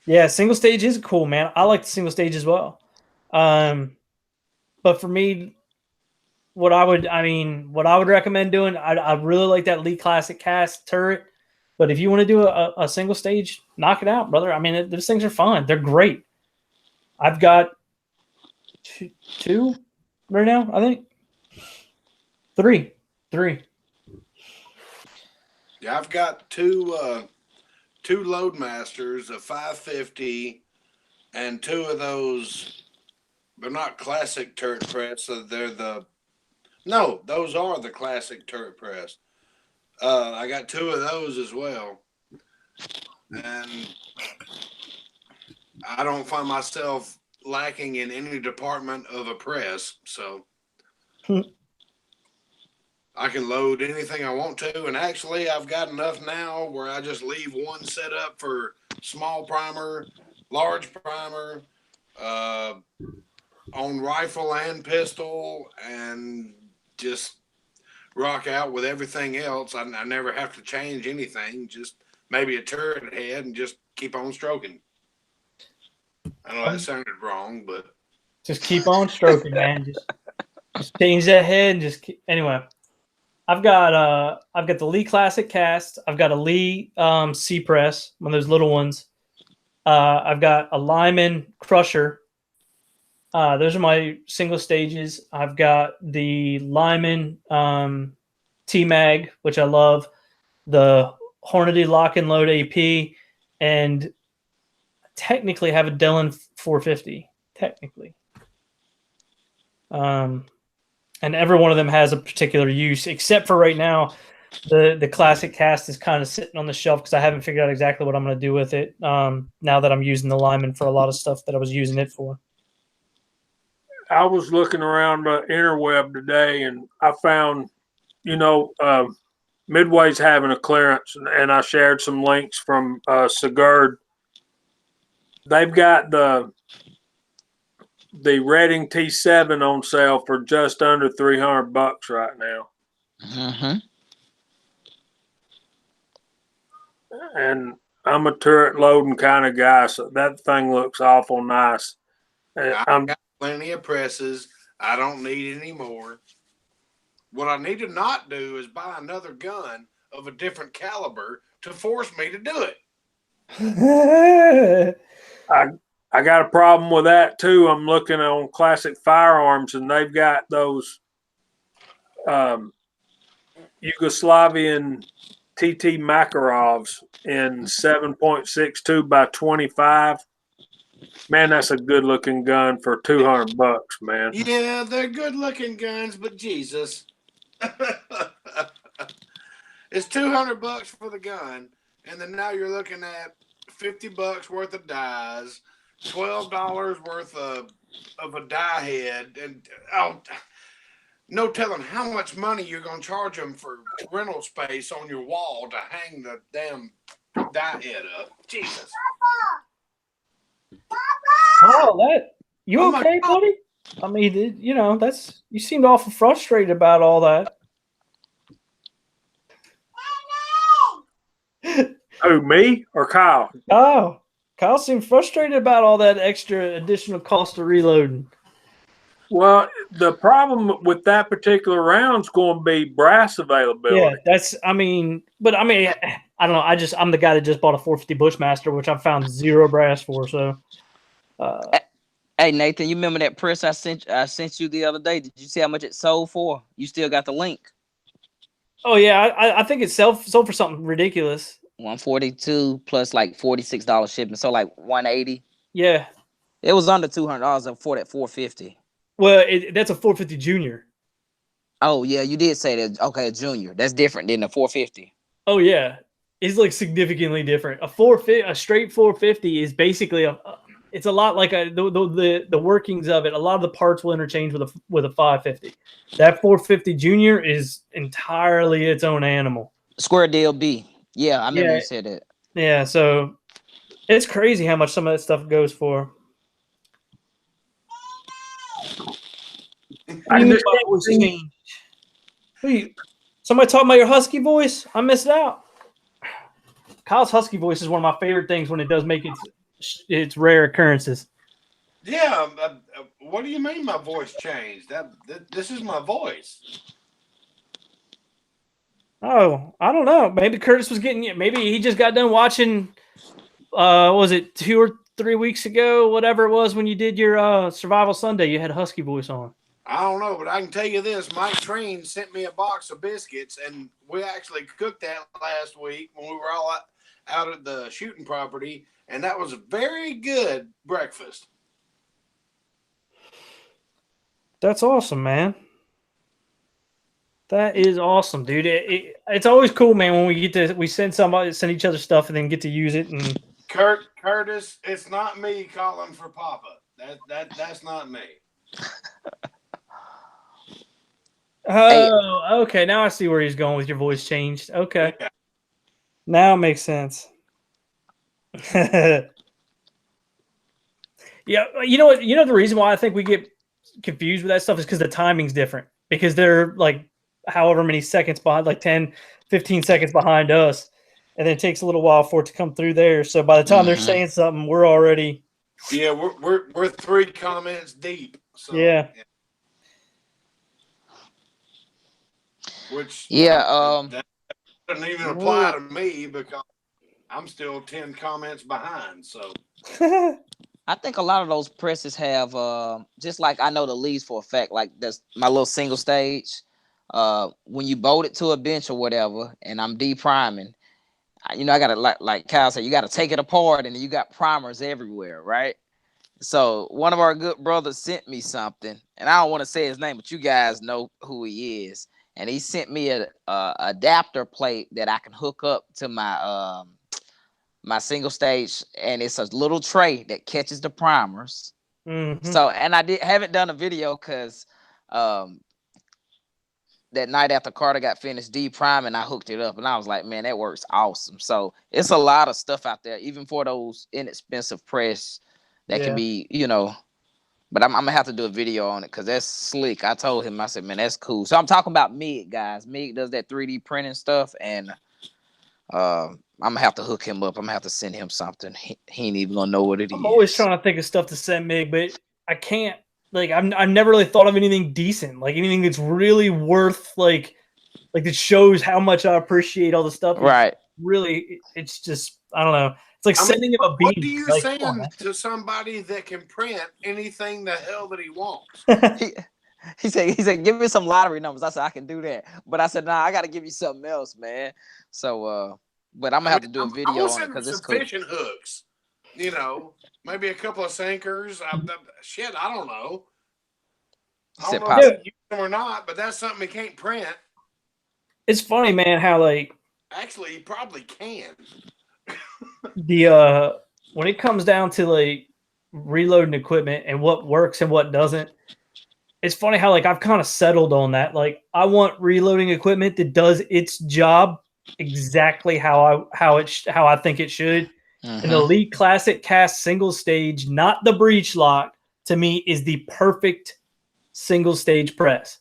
Yeah, single stage is cool, man. I like the single stage as well. But for me, what I would recommend doing, I really like that Lee Classic cast turret. But if you want to do a single stage, knock it out, brother. I mean, those things are fun. They're great. I've got two right now, I think. Three. Yeah, I've got two Loadmasters, a 550, and two of those. They're not classic turret press, so those are the classic turret press. I got two of those as well, and I don't find myself lacking in any department of a press, so I can load anything I want to. And actually, I've got enough now where I just leave one set up for small primer, large primer, on rifle and pistol, and just rock out with everything else. I never have to change anything, just maybe a turret head and just keep on stroking. I know that sounded wrong, but just keep on stroking, man. Just change that head and just keep. Anyway, I've got the Lee Classic cast. I've got a Lee C press, one of those little ones. I've got a Lyman crusher. Those are my single stages. I've got the Lyman T-Mag, which I love, the Hornady Lock and Load AP, and technically have a Dillon 450. Technically. And every one of them has a particular use, except for right now, the classic cast is kind of sitting on the shelf because I haven't figured out exactly what I'm going to do with it now that I'm using the Lyman for a lot of stuff that I was using it for. I was looking around the interweb today, and I found, Midway's having a clearance, and I shared some links from Sigurd. They've got the Redding T7 on sale for just under $300 right now. Mm-hmm. And I'm a turret loading kind of guy, so that thing looks awful nice. I've got plenty of presses. I don't need any more. What I need to not do is buy another gun of a different caliber to force me to do it. I got a problem with that too. I'm looking on Classic Firearms, and they've got those Yugoslavian TT Makarovs in 7.62 by 25. Man, that's a good looking gun for $200, man. Yeah, they're good looking guns, but Jesus. It's $200 for the gun, and then now you're looking at $50 worth of dies, $12 worth of a die head, and no telling how much money you're gonna charge them for rental space on your wall to hang the damn die head up. Jesus. Oh, you Oh my okay, God. buddy? I mean, you know, you seemed awful frustrated about all that. Who, me or Kyle? Oh, Kyle seemed frustrated about all that extra additional cost of reloading. Well, the problem with that particular round's going to be brass availability. Yeah, I don't know. I'm the guy that just bought a 450 Bushmaster, which I found zero brass for. So, Hey Nathan, you remember that press I sent you the other day? Did you see how much it sold for? You still got the link? oh yeah, I think it sold for something ridiculous. 142 plus like $46 shipping, so like 180. Yeah, It was under $200 for that 450. well, that's a 450 Junior. Oh yeah, you did say that. Okay, a junior. That's different than the 450. Oh yeah, it's like significantly different. A straight 450 is basically it's a lot like the workings of it. A lot of the parts will interchange with a 550. That 450 Junior is entirely its own animal. Square deal B. Yeah, I remember Yeah. you said that. Yeah, so it's crazy how much some of that stuff goes for. I just Wait, somebody talking about your husky voice? I missed out. Kyle's husky voice is one of my favorite things when it does make its rare occurrences. Yeah, what do you mean my voice changed? This is my voice. Oh, I don't know. Maybe Curtis was maybe he just got done watching, was it 2 or 3 weeks ago, whatever it was, when you did your Survival Sunday, you had husky voice on. I don't know, but I can tell you this. Mike Train sent me a box of biscuits, and we actually cooked that last week when we were all out at the shooting property, and that was a very good breakfast. That's awesome, man. That is awesome, dude. It's always cool, man, when we send each other stuff and then get to use it. And Curtis, it's not me calling for Papa. That's not me. Oh, okay. Now I see where he's going with your voice changed. Okay. Yeah. Now it makes sense. Yeah, you know what? You know the reason why I think we get confused with that stuff is because the timing's different. Because they're like however many seconds behind, like 10, 15 seconds behind us. And then it takes a little while for it to come through there. So by the time they're saying something, we're already. Yeah, we're 3 comments deep. So, Yeah. Which Yeah, that doesn't even apply to me because I'm still 10 comments behind. So I think a lot of those presses have just like I know the leads for a fact, like that's my little single stage. When you bolt it to a bench or whatever, and I'm de-priming, I gotta like Kyle said, you gotta take it apart, and you got primers everywhere, right? So one of our good brothers sent me something, and I don't want to say his name, but you guys know who he is. And he sent me a adapter plate that I can hook up to my my single stage, and it's a little tray that catches the primers. Mm-hmm. So, and I haven't done a video because that night after Carter got finished de-priming, I hooked it up, and I was like, man, that works awesome. So it's a lot of stuff out there, even for those inexpensive press that can be, but I'm gonna have to do a video on it because that's slick. I told him, I said, man, that's cool. So I'm talking about Mig, guys. Mig does that 3D printing stuff, and I'm gonna have to hook him up. I'm gonna have to send him something. He ain't even gonna know what it is. I'm always trying to think of stuff to send Mig, but I can't. Like I've never really thought of anything decent, like anything that's really worth like that shows how much I appreciate all the stuff. Right. Really, it's just I don't know. It's like sending him a beat. What do you like, send to somebody that can print anything the hell that he wants? he said, give me some lottery numbers. I said, I can do that. But I said, nah, I got to give you something else, man. So, but I'm going to have to do a video on it because it's cool. Fishing hooks. You know, maybe a couple of sinkers. Shit, I don't know. I Said don't know if possible. he used them or not, but that's something he can't print. It's funny, man, how like Actually, he probably can. the when it comes down to like reloading equipment and what works and what doesn't, it's funny how like I've kind of settled on that. Like I want reloading equipment that does its job exactly how I think it should. An Mhm. Elite Classic Cast single stage, not the breech lock, to me is the perfect single stage press.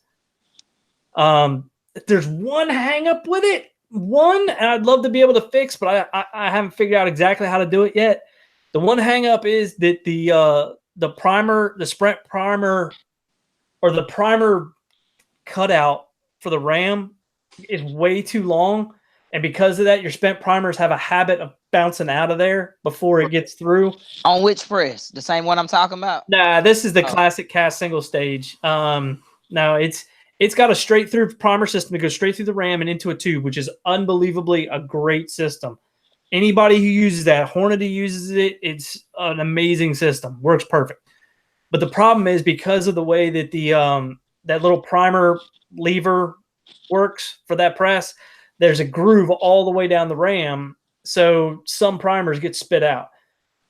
There's one hang up with it, and I'd love to be able to fix, but I haven't figured out exactly how to do it yet. The one hang up is that the primer, the Sprint primer, or the primer cutout for the RAM is way too long. And because of that, your spent primers have a habit of bouncing out of there before it gets through. On which press? The same one I'm talking about? Nah, this is the Oh. Classic Cast single stage. No, it's got a straight through primer system that goes straight through the RAM and into a tube, which is unbelievably a great system. Anybody who uses that, Hornady uses it, it's an amazing system. Works perfect. But the problem is because of the way that the that little primer lever works for that press, there's a groove all the way down the RAM, so some primers get spit out.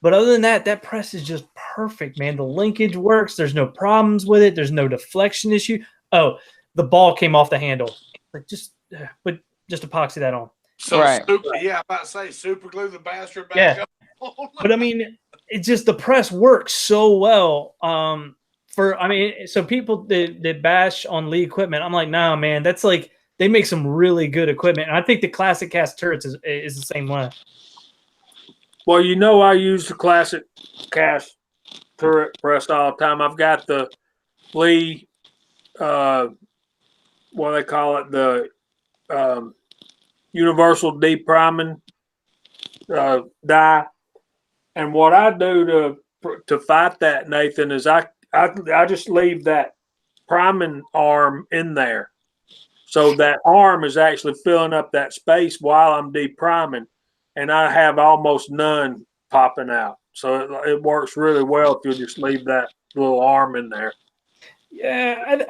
But other than that, that press is just perfect, man. The linkage works. There's no problems with it. There's no deflection issue. Oh, the ball came off the handle. Like just epoxy that on. So, Right. I'm about to say, super glue the bastard back Yeah. up. But I mean, it's just the press works so well. So people that bash on Lee equipment, I'm like, nah, man, that's like they make some really good equipment. And I think the Classic Cast turrets is the same way. Well, you know, I use the Classic Cast turret press all the time. I've got the Lee, what do they call it? The universal depriming die. And what I do to fight that, Nathan, is I just leave that priming arm in there. So that arm is actually filling up that space while I'm depriming, and I have almost none popping out. So it works really well if you just leave that little arm in there. Yeah,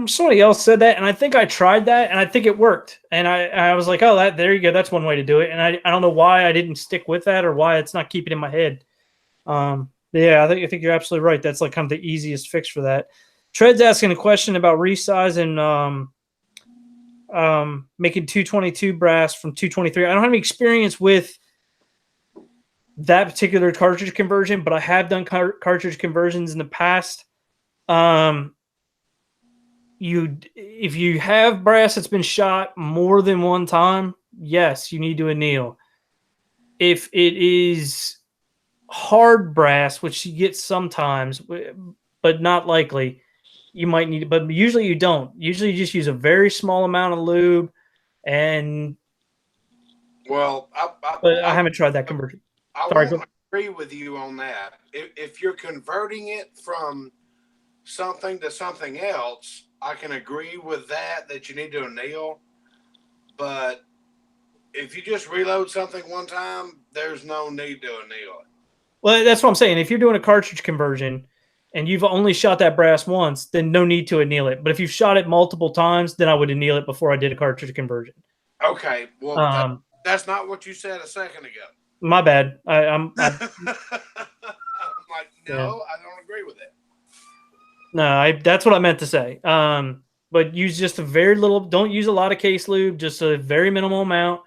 somebody else said that, and I think I tried that, and I think it worked. And I was like, oh, there you go. That's one way to do it. And I don't know why I didn't stick with that or why it's not keeping in my head. Yeah, I think you're absolutely right. That's like kind of the easiest fix for that. Tread's asking a question about resize and making 222 brass from 223. I don't have any experience with that particular cartridge conversion, but I have done cartridge conversions in the past. If you have brass that's been shot more than one time, yes, you need to anneal. If it is hard brass, which you get sometimes, but not likely, you might need it. But usually you don't. Usually you just use a very small amount of lube, and Well, I haven't tried that conversion. I Sorry, won't agree with you on that. If you're converting it from something to something else, I can agree with that you need to anneal. But if you just reload something one time, there's no need to anneal it. Well, that's what I'm saying. If you're doing a cartridge conversion and you've only shot that brass once, then no need to anneal it. But if you've shot it multiple times, then I would anneal it before I did a cartridge conversion. Okay, well, that's not what you said a second ago. My bad. I'm like, no, Yeah. I don't agree with it. No, that's what I meant to say. But use just a very little. Don't use a lot of case lube. Just a very minimal amount.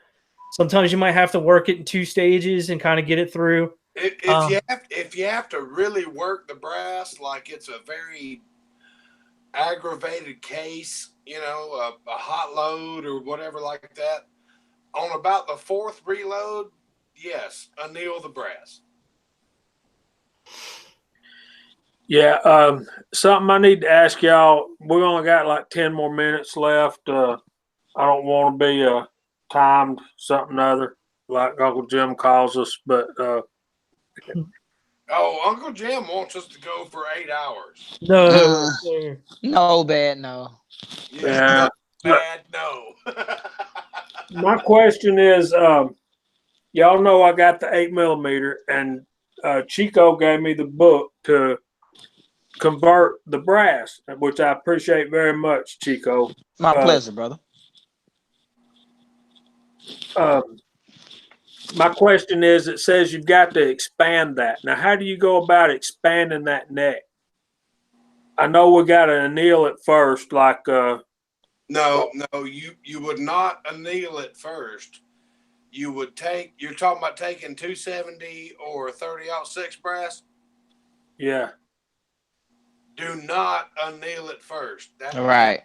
Sometimes you might have to work it in 2 stages and kind of get it through. If you have to really work the brass, like it's a very aggravated case, a hot load or whatever like that, on about the 4th reload, yes, anneal the brass. Yeah, something I need to ask y'all. We only got like 10 more minutes left. I don't want to be timed something other like Uncle Jim calls us, but Uncle Jim wants us to go for 8 hours. No, No, bad, no. Yeah. Bad, no. My question is, y'all know I got the 8mm, and Chico gave me the book to convert the brass, which I appreciate very much, Chico. My pleasure, brother. My question is, it says you've got to expand that. Now, how do you go about expanding that neck? I know we got to anneal it first, like No, you would not anneal it first. You would you're talking about taking 270 or 30-06 brass? yeah. Do not anneal it first. Right.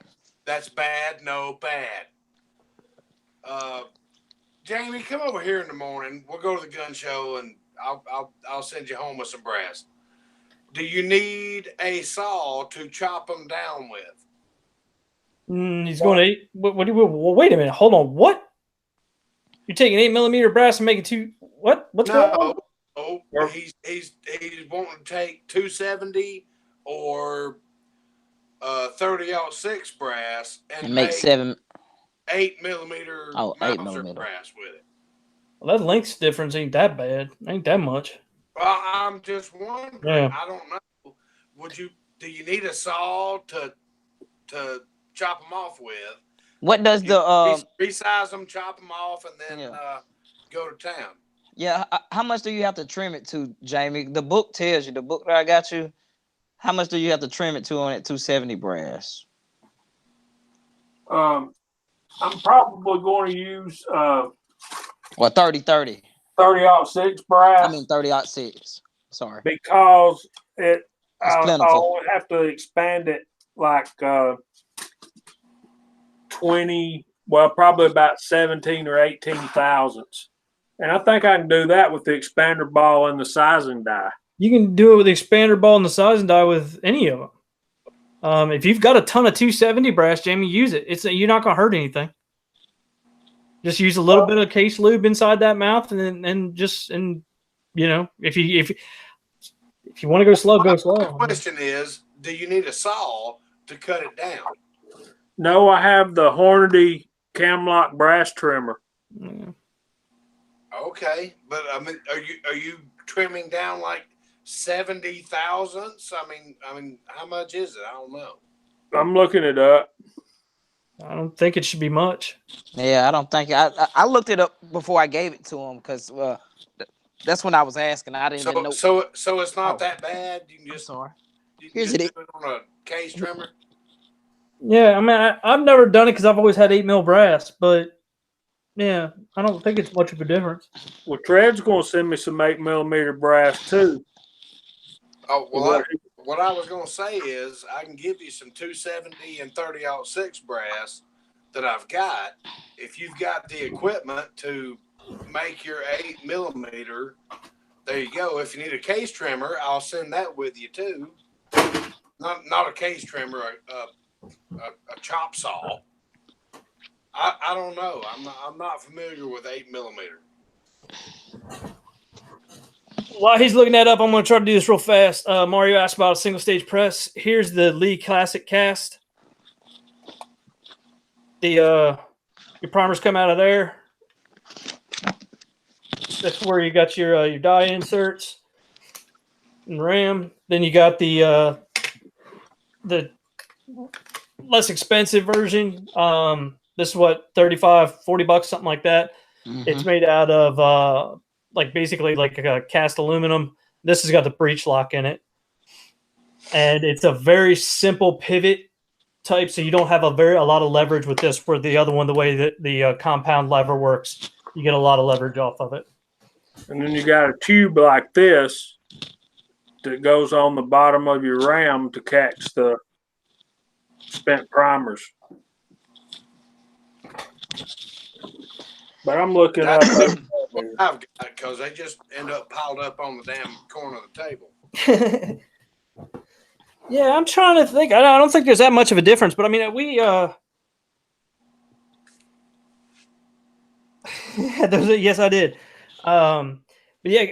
That's bad. No, bad. Jamie, come over here in the morning. We'll go to the gun show, and I'll send you home with some brass. Do you need a saw to chop them down with? He's going to eat. Wait a minute. Hold on. What? You're taking 8mm brass and making two? What? What's going on? No, he's wanting to take 270 or 30-06 brass and make 7 8mm Oh, Mauser 8mm brass with it. Well, that length difference ain't that bad. Ain't that much. Well, I'm just wondering. Yeah. I don't know. Do you need a saw to chop them off with? What does the resize them, chop them off, and then go to town? Yeah, how much do you have to trim it to, Jamie? The book tells you. The book that I got you. How much do you have to trim it to on that 270 brass? I'm probably going to use 30-30. 30-06 brass. I mean 30-06. Sorry. Because I plentiful. would have to expand it like 20, well, probably about 17 or 18 thousandths. And I think I can do that with the expander ball and the sizing die. You can do it with the expander ball and the sizing die with any of them. If you've got a ton of 270 brass, Jamie, use it. You're not going to hurt anything. Just use a little bit of case lube inside that mouth, and you know, if you want to go slow, go slow. The question is, do you need a saw to cut it down? No, I have the Hornady Camlock brass trimmer. Yeah. Okay, but I mean, are you trimming down like 70 thousandths? I mean, how much is it? I don't know. I'm looking it up. I don't think it should be much. Yeah, I don't think I looked it up before I gave it to him because that's when I was asking. I didn't even know. So it's not that bad. You can just Here's do it on a case trimmer. Yeah, I mean, I've never done it because I've always had 8mm brass, but yeah, I don't think it's much of a difference. Well, Tred's going to send me some 8mm brass too. Oh well, what I was going to say is I can give you some 270 and 30-06 brass that I've got. If you've got the equipment to make your 8mm, there you go. If you need a case trimmer, I'll send that with you too. Not a case trimmer, a chop saw. I don't know. I'm not familiar with 8mm. While he's looking that up, I'm going to try to do this real fast. Mario asked about a single stage press. Here's the Lee Classic cast. Your primers come out of there. That's where you got your die inserts and RAM. Then you got the less expensive version. This is what, $35-$40, something like that. Mm-hmm. It's made out of basically a cast aluminum. This has got the breech lock in it, and it's a very simple pivot type, so you don't have a lot of leverage with this. Where the other one, the way that the compound lever works, you get a lot of leverage off of it. And then you got a tube like this that goes on the bottom of your ram to catch the spent primers. But I'm looking up. I've got it because they just end up piled up on the damn corner of the table. Yeah, I'm trying to think. I don't think there's that much of a difference, but I mean, yes, I did. But yeah,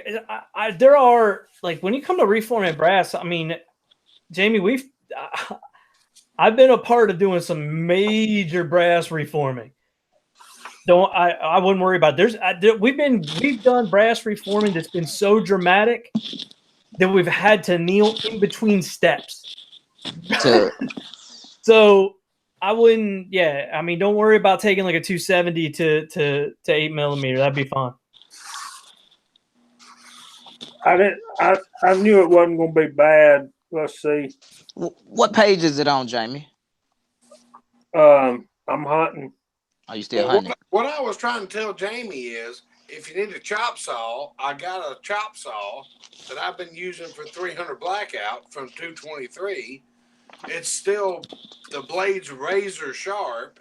there are, like, when you come to reforming brass, I mean, Jamie, I've been a part of doing some major brass reforming. I wouldn't worry about it. We've done brass reforming that's been so dramatic that we've had to kneel in between steps. So I wouldn't. Yeah, I mean, don't worry about taking like a 270 to 8mm. That'd be fine. I knew it wasn't going to be bad. Let's see. What page is it on, Jamie? I'm hunting. Are you still Well, hunting? what I was trying to tell Jamie is, if you need a chop saw, I got a chop saw that I've been using for 300 blackout from 223. It's still, the blade's razor sharp.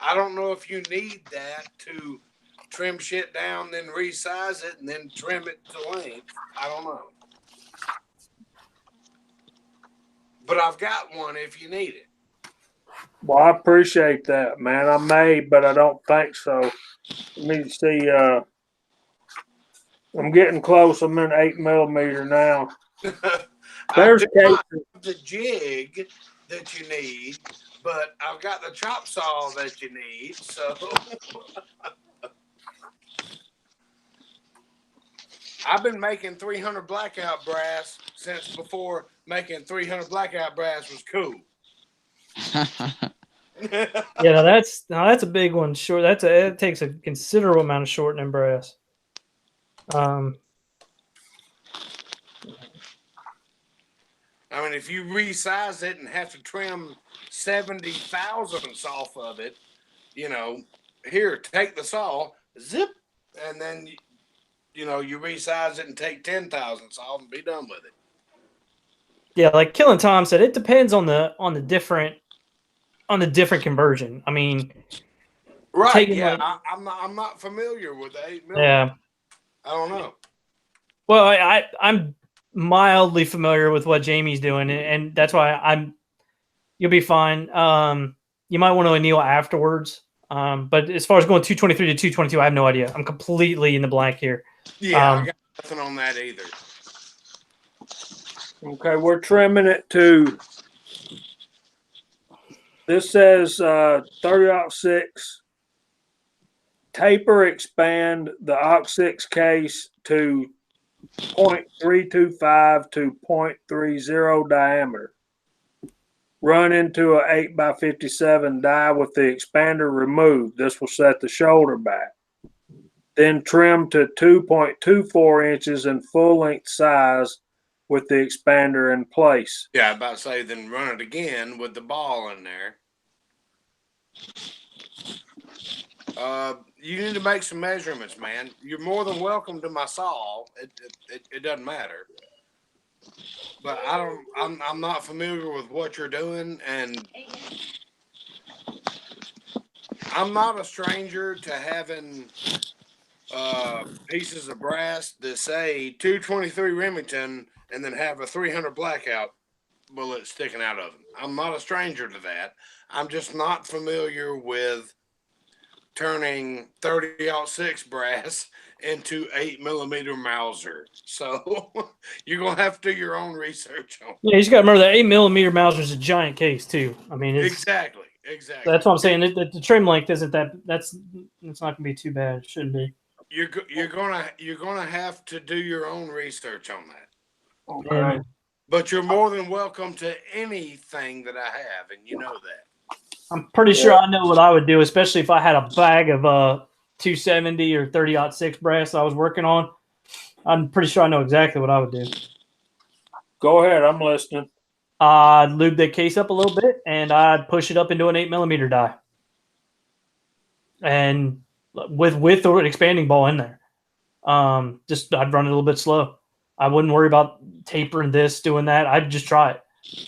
I don't know if you need that to trim shit down, then resize it, and then trim it to length. I don't know. But I've got one if you need it. Well, I appreciate that, man. I may, but I don't think so. Let me see. I'm getting close. I'm in 8mm now. There's the jig that you need, but I've got the chop saw that you need. So I've been making 300 blackout brass since before making 300 blackout brass was cool. Yeah, that's a big one. Sure, it takes a considerable amount of shortening brass. I mean, if you resize it and have to trim 70 thousandths off of it, here, take the saw, zip, and then you resize it and take 10 thousandths off and be done with it. Yeah, like Killing Tom said, it depends on the different conversion. I mean, right? Yeah, I'm not familiar with the 8mm. Yeah, I don't know. Well, I'm mildly familiar with what Jamie's doing, and that's why you'll be fine. You might want to anneal afterwards. But as far as going 223 to 222, I have no idea. I'm completely in the blank here. Yeah, I got nothing on that either. Okay, we're trimming it to. This says 30-06. Taper expand the aux6 case to 0.325 to 0.30 diameter. Run into an 8x57 die with the expander removed. This will set the shoulder back. Then trim to 2.24 inches in full length size with the expander in place. Yeah, I'm about to say, then run it again with the ball in there. You need to make some measurements, man. You're more than welcome to my saw. It doesn't matter. But I'm not familiar with what you're doing, and I'm not a stranger to having pieces of brass that say 223 Remington and then have a 300 blackout bullet sticking out of them. I'm not a stranger to that. I'm just not familiar with turning 30-06 brass into 8mm Mauser. So you're going to have to do your own research on it. Yeah, you just got to remember that 8mm Mauser is a giant case too. I mean, exactly. That's what I'm saying. The trim length isn't that. It's not going to be too bad. It shouldn't be. You're gonna have to do your own research on that. Okay. But you're more than welcome to anything that I have, and you know that. I'm pretty sure I know what I would do, especially if I had a bag of 270 or 30-06 brass I was working on. I'm pretty sure I know exactly what I would do. Go ahead, I'm listening. I'd lube the case up a little bit, and I'd push it up into an 8mm die, and with an expanding ball in there. Just I'd run it a little bit slow. I wouldn't worry about tapering this, doing that. I'd just try it.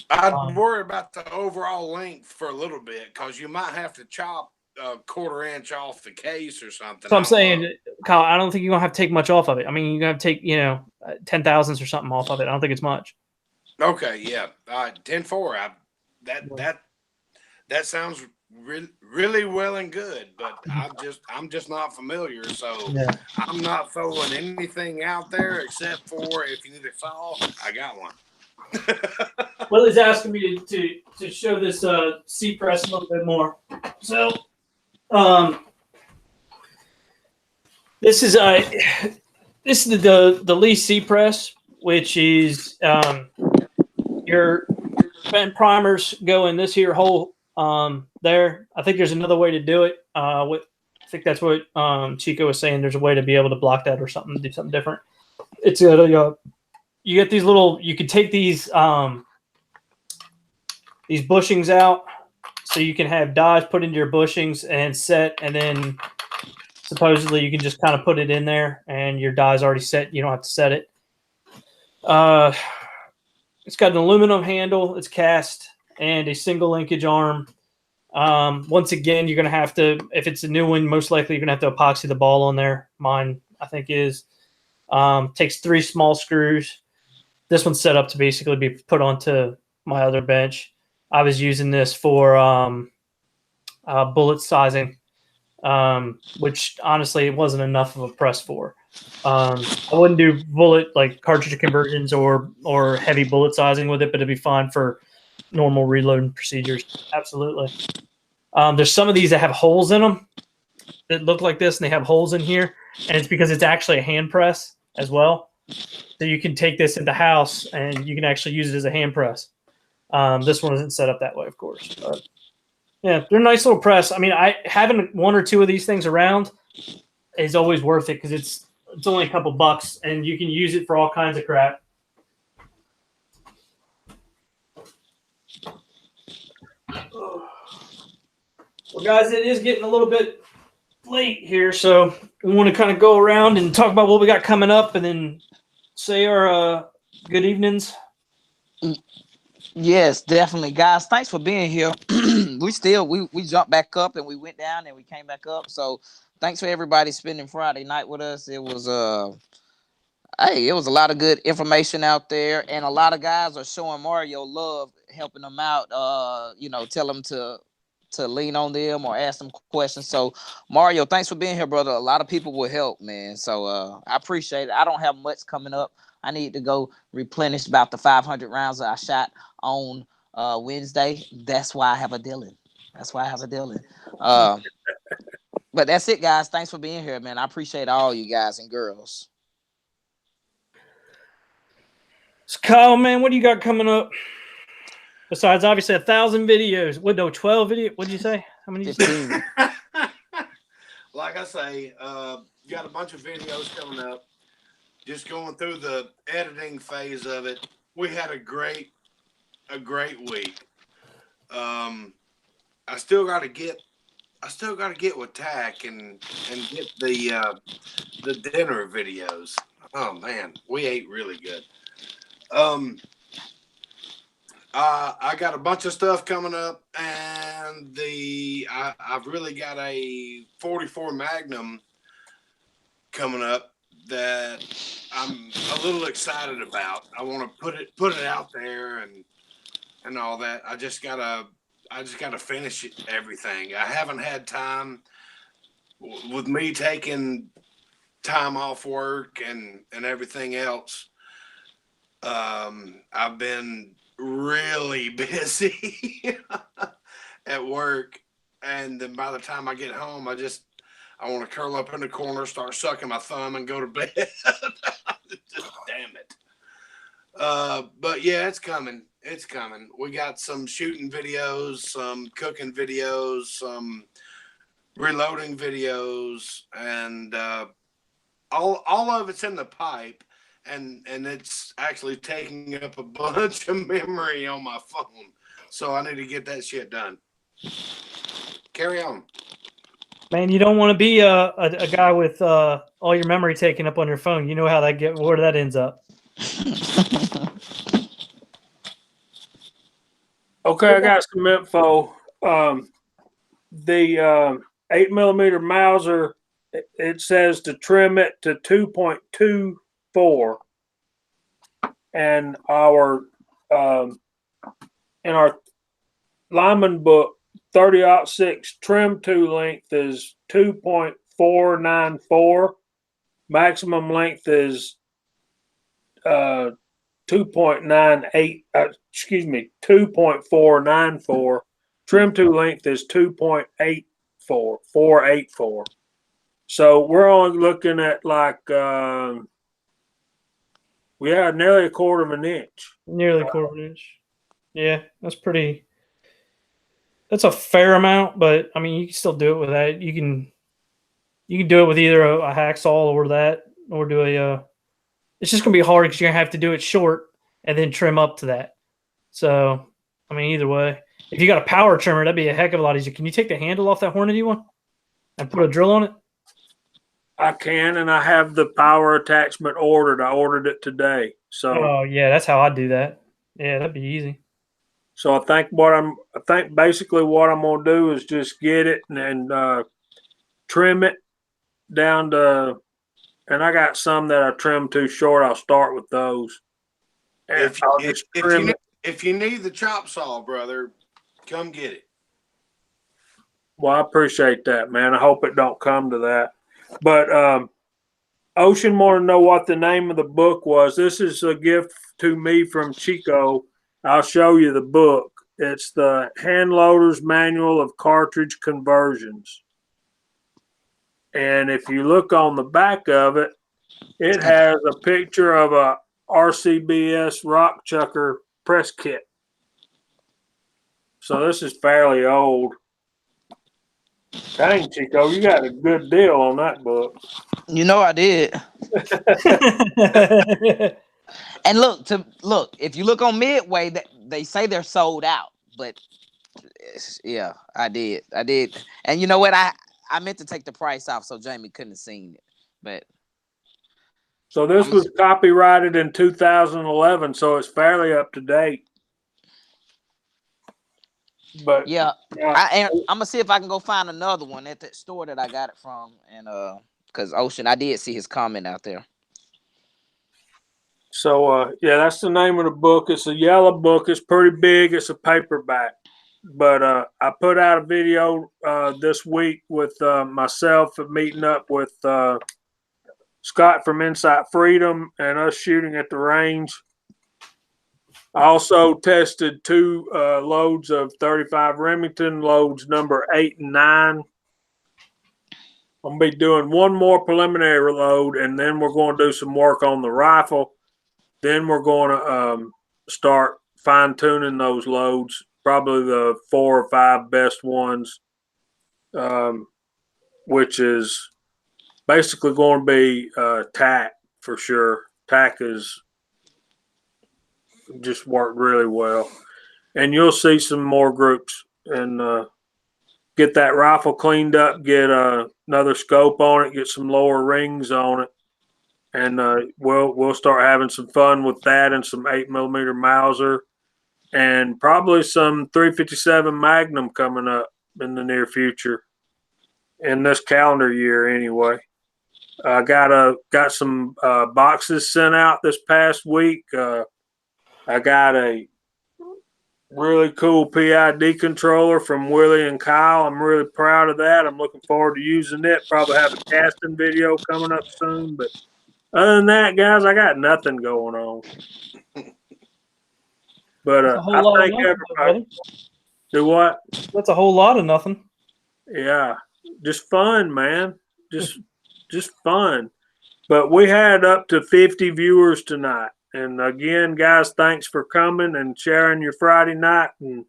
I'd worry about the overall length for a little bit, because you might have to chop a 1/4 inch off the case or something. So I'm saying, Kyle, I don't think you're gonna have to take much off of it. I mean, you're gonna have to take 10 thousandths or something off of it. I don't think it's much. Okay, yeah, 10-4. That sounds really well and good, but I'm just not familiar, so Yeah. I'm not throwing anything out there except for, if you need a saw, I got one. Willie's asking me to show this seat press a little bit more. So, This is the Lee C press, which is your bent primers go in this here hole there. I think there's another way to do it. I think that's what Chico was saying. There's a way to be able to block that or something, do something different. It's you get these little. You can take these bushings out, so you can have dies put into your bushings and set, and then supposedly you can just kind of put it in there, and your die's already set. You don't have to set it. It's got an aluminum handle. It's cast and a single linkage arm. Once again, you're going to have to, if it's a new one, most likely you're going to have to epoxy the ball on there. Mine, I think, is. Takes 3 small screws. This one's set up to basically be put onto my other bench. I was using this for bullet sizing, which honestly it wasn't enough of a press for. I wouldn't do bullet like cartridge conversions or heavy bullet sizing with it, but it'd be fine for normal reloading procedures. Absolutely. There's some of these that have holes in them that look like this, and they have holes in here, and it's because it's actually a hand press as well. So you can take this in the house and you can actually use it as a hand press. This one isn't set up that way, of course. But yeah, they're a nice little press. I mean, having 1 or 2 of these things around is always worth it because it's only a couple bucks and you can use it for all kinds of crap. Well, guys, it is getting a little bit late here, so we want to kind of go around and talk about what we got coming up and then say our good evenings. Yes, definitely, guys. Thanks for being here. we jumped back up and we went down and we came back up. So thanks for everybody spending Friday night with us. It was it was a lot of good information out there, and a lot of guys are showing Mario love, helping them out. Tell them to lean on them or ask them questions. So Mario, thanks for being here, brother. A lot of people will help, man. So I appreciate it. I don't have much coming up. I need to go replenish about the 500 rounds that I shot on Wednesday. That's why I have a Dylan. But that's it, guys. Thanks for being here, man. I appreciate all you guys and girls. So Kyle, man, what do you got coming up? Besides, obviously, 1,000 videos. 12 videos. What did you say? How many? 15. Like I say, got a bunch of videos coming up. Just going through the editing phase of it. We had a great week. I still got to get with Tack and get the dinner videos. Oh man, we ate really good. I got a bunch of stuff coming up, and I've really got a 44 Magnum coming up that I'm a little excited about. I want to put it out there and all that. I just gotta finish everything. I haven't had time with me taking time off work and everything else. I've been really busy at work, and then by the time I get home, I want to curl up in the corner, start sucking my thumb, and go to bed. Just damn it. But yeah, it's coming. It's coming. We got some shooting videos, some cooking videos, some reloading videos, and all of it's in the pipe. And it's actually taking up a bunch of memory on my phone. So I need to get that shit done. Carry on. Man, you don't want to be a guy with all your memory taken up on your phone. You know how where that ends up. Okay, I got some info. The 8mm Mauser, it says to trim it to 2.24, and in our lineman book, 30-06 trim to length is 2.494. Maximum length is 2.494. Trim to length is 2.84. So we're only looking at like nearly a quarter of an inch. Nearly a quarter of an inch. Yeah, that's pretty. That's a fair amount, but I mean, you can still do it with that. You can do it with either a hacksaw or that, or do a. It's just gonna be hard because you're gonna have to do it short and then trim up to that. So, I mean, either way, if you got a power trimmer, that'd be a heck of a lot easier. Can you take the handle off that Hornady one and put a drill on it? I can, and I have the power attachment ordered. I ordered it today. So Oh yeah, that's how I do that. Yeah, that'd be easy. So I think basically what I'm gonna do is just get it and trim it down to, and I got some that I trimmed too short. I'll start with those. And I'll just trim it. If you need the chop saw, brother, come get it. Well, I appreciate that, man. I hope it don't come to that. But Ocean wanted to know what the name of the book was. This is a gift to me from Chico. I'll show you the book. It's the Hand Loader's Manual of Cartridge Conversions. And if you look on the back of it, it has a picture of a RCBS Rock Chucker press kit. So this is fairly old. Dang, Chico, you got a good deal on that book. You know I did. And look, if you look on Midway, they say they're sold out. But yeah, I did. And you know what? I meant to take the price off so Jamie couldn't have seen it. But so this was copyrighted in 2011, so it's fairly up to date. But yeah, I'm gonna see if I can go find another one at that store that I got it from, and because Ocean, I did see his comment out there. So yeah, that's the name of the book. It's a yellow book. It's pretty big. It's a paperback. But I put out a video this week with myself meeting up with Scott from Insight Freedom and us shooting at the range. I also tested 2 loads of 35 Remington, loads number 8 and 9. I'm going to be doing one more preliminary load, and then we're going to do some work on the rifle. Then we're going to start fine-tuning those loads, probably the 4 or 5 best ones, which is basically going to be TAC for sure. TAC is just worked really well. And you'll see some more groups and get that rifle cleaned up, get another scope on it, get some lower rings on it. And we'll start having some fun with that and some 8mm Mauser and probably some 357 Magnum coming up in the near future in this calendar year anyway. I got some boxes sent out this past week. I got a really cool PID controller from Willie and Kyle. I'm really proud of that. I'm looking forward to using it. Probably have a casting video coming up soon. But other than that, guys, I got nothing going on. But I think everybody do what? That's a whole lot of nothing. Yeah, just fun, man. Just fun. But we had up to 50 viewers tonight. And again, guys, thanks for coming and sharing your Friday night and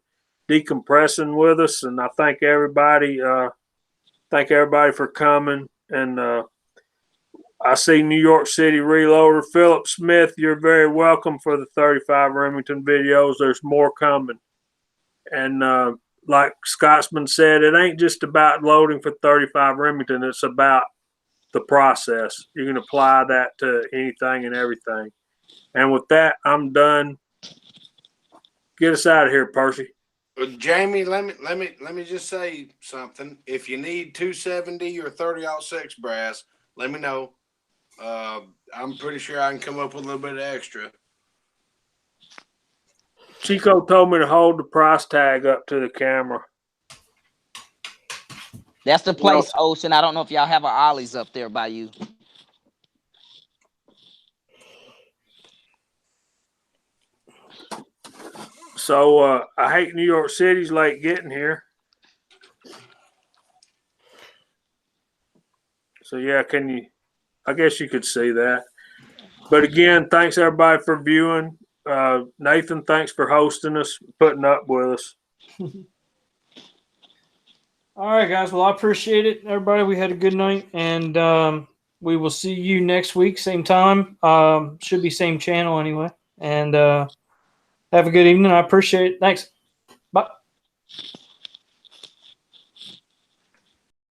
decompressing with us. And I thank everybody for coming. And I see New York City Reloader Philip Smith. You're very welcome for the 35 Remington videos. There's more coming. And like Scotsman said, it ain't just about loading for 35 Remington. It's about the process. You can apply that to anything and everything. And with that, I'm done. Get us out of here, Percy. Jamie, let me just say something. If you need 270 or 30-06 brass, let me know. I'm pretty sure I can come up with a little bit of extra. Chico told me to hold the price tag up to the camera. That's the place, Ocean. I don't know if y'all have an Ollie's up there by you. So I hate New York City's late getting here. So yeah, I guess you could see that. But again, thanks everybody for viewing. Nathan, thanks for hosting us, putting up with us. All right, guys. Well, I appreciate it, everybody. We had a good night, and we will see you next week, same time. Should be same channel anyway. And have a good evening. I appreciate it. Thanks. Bye.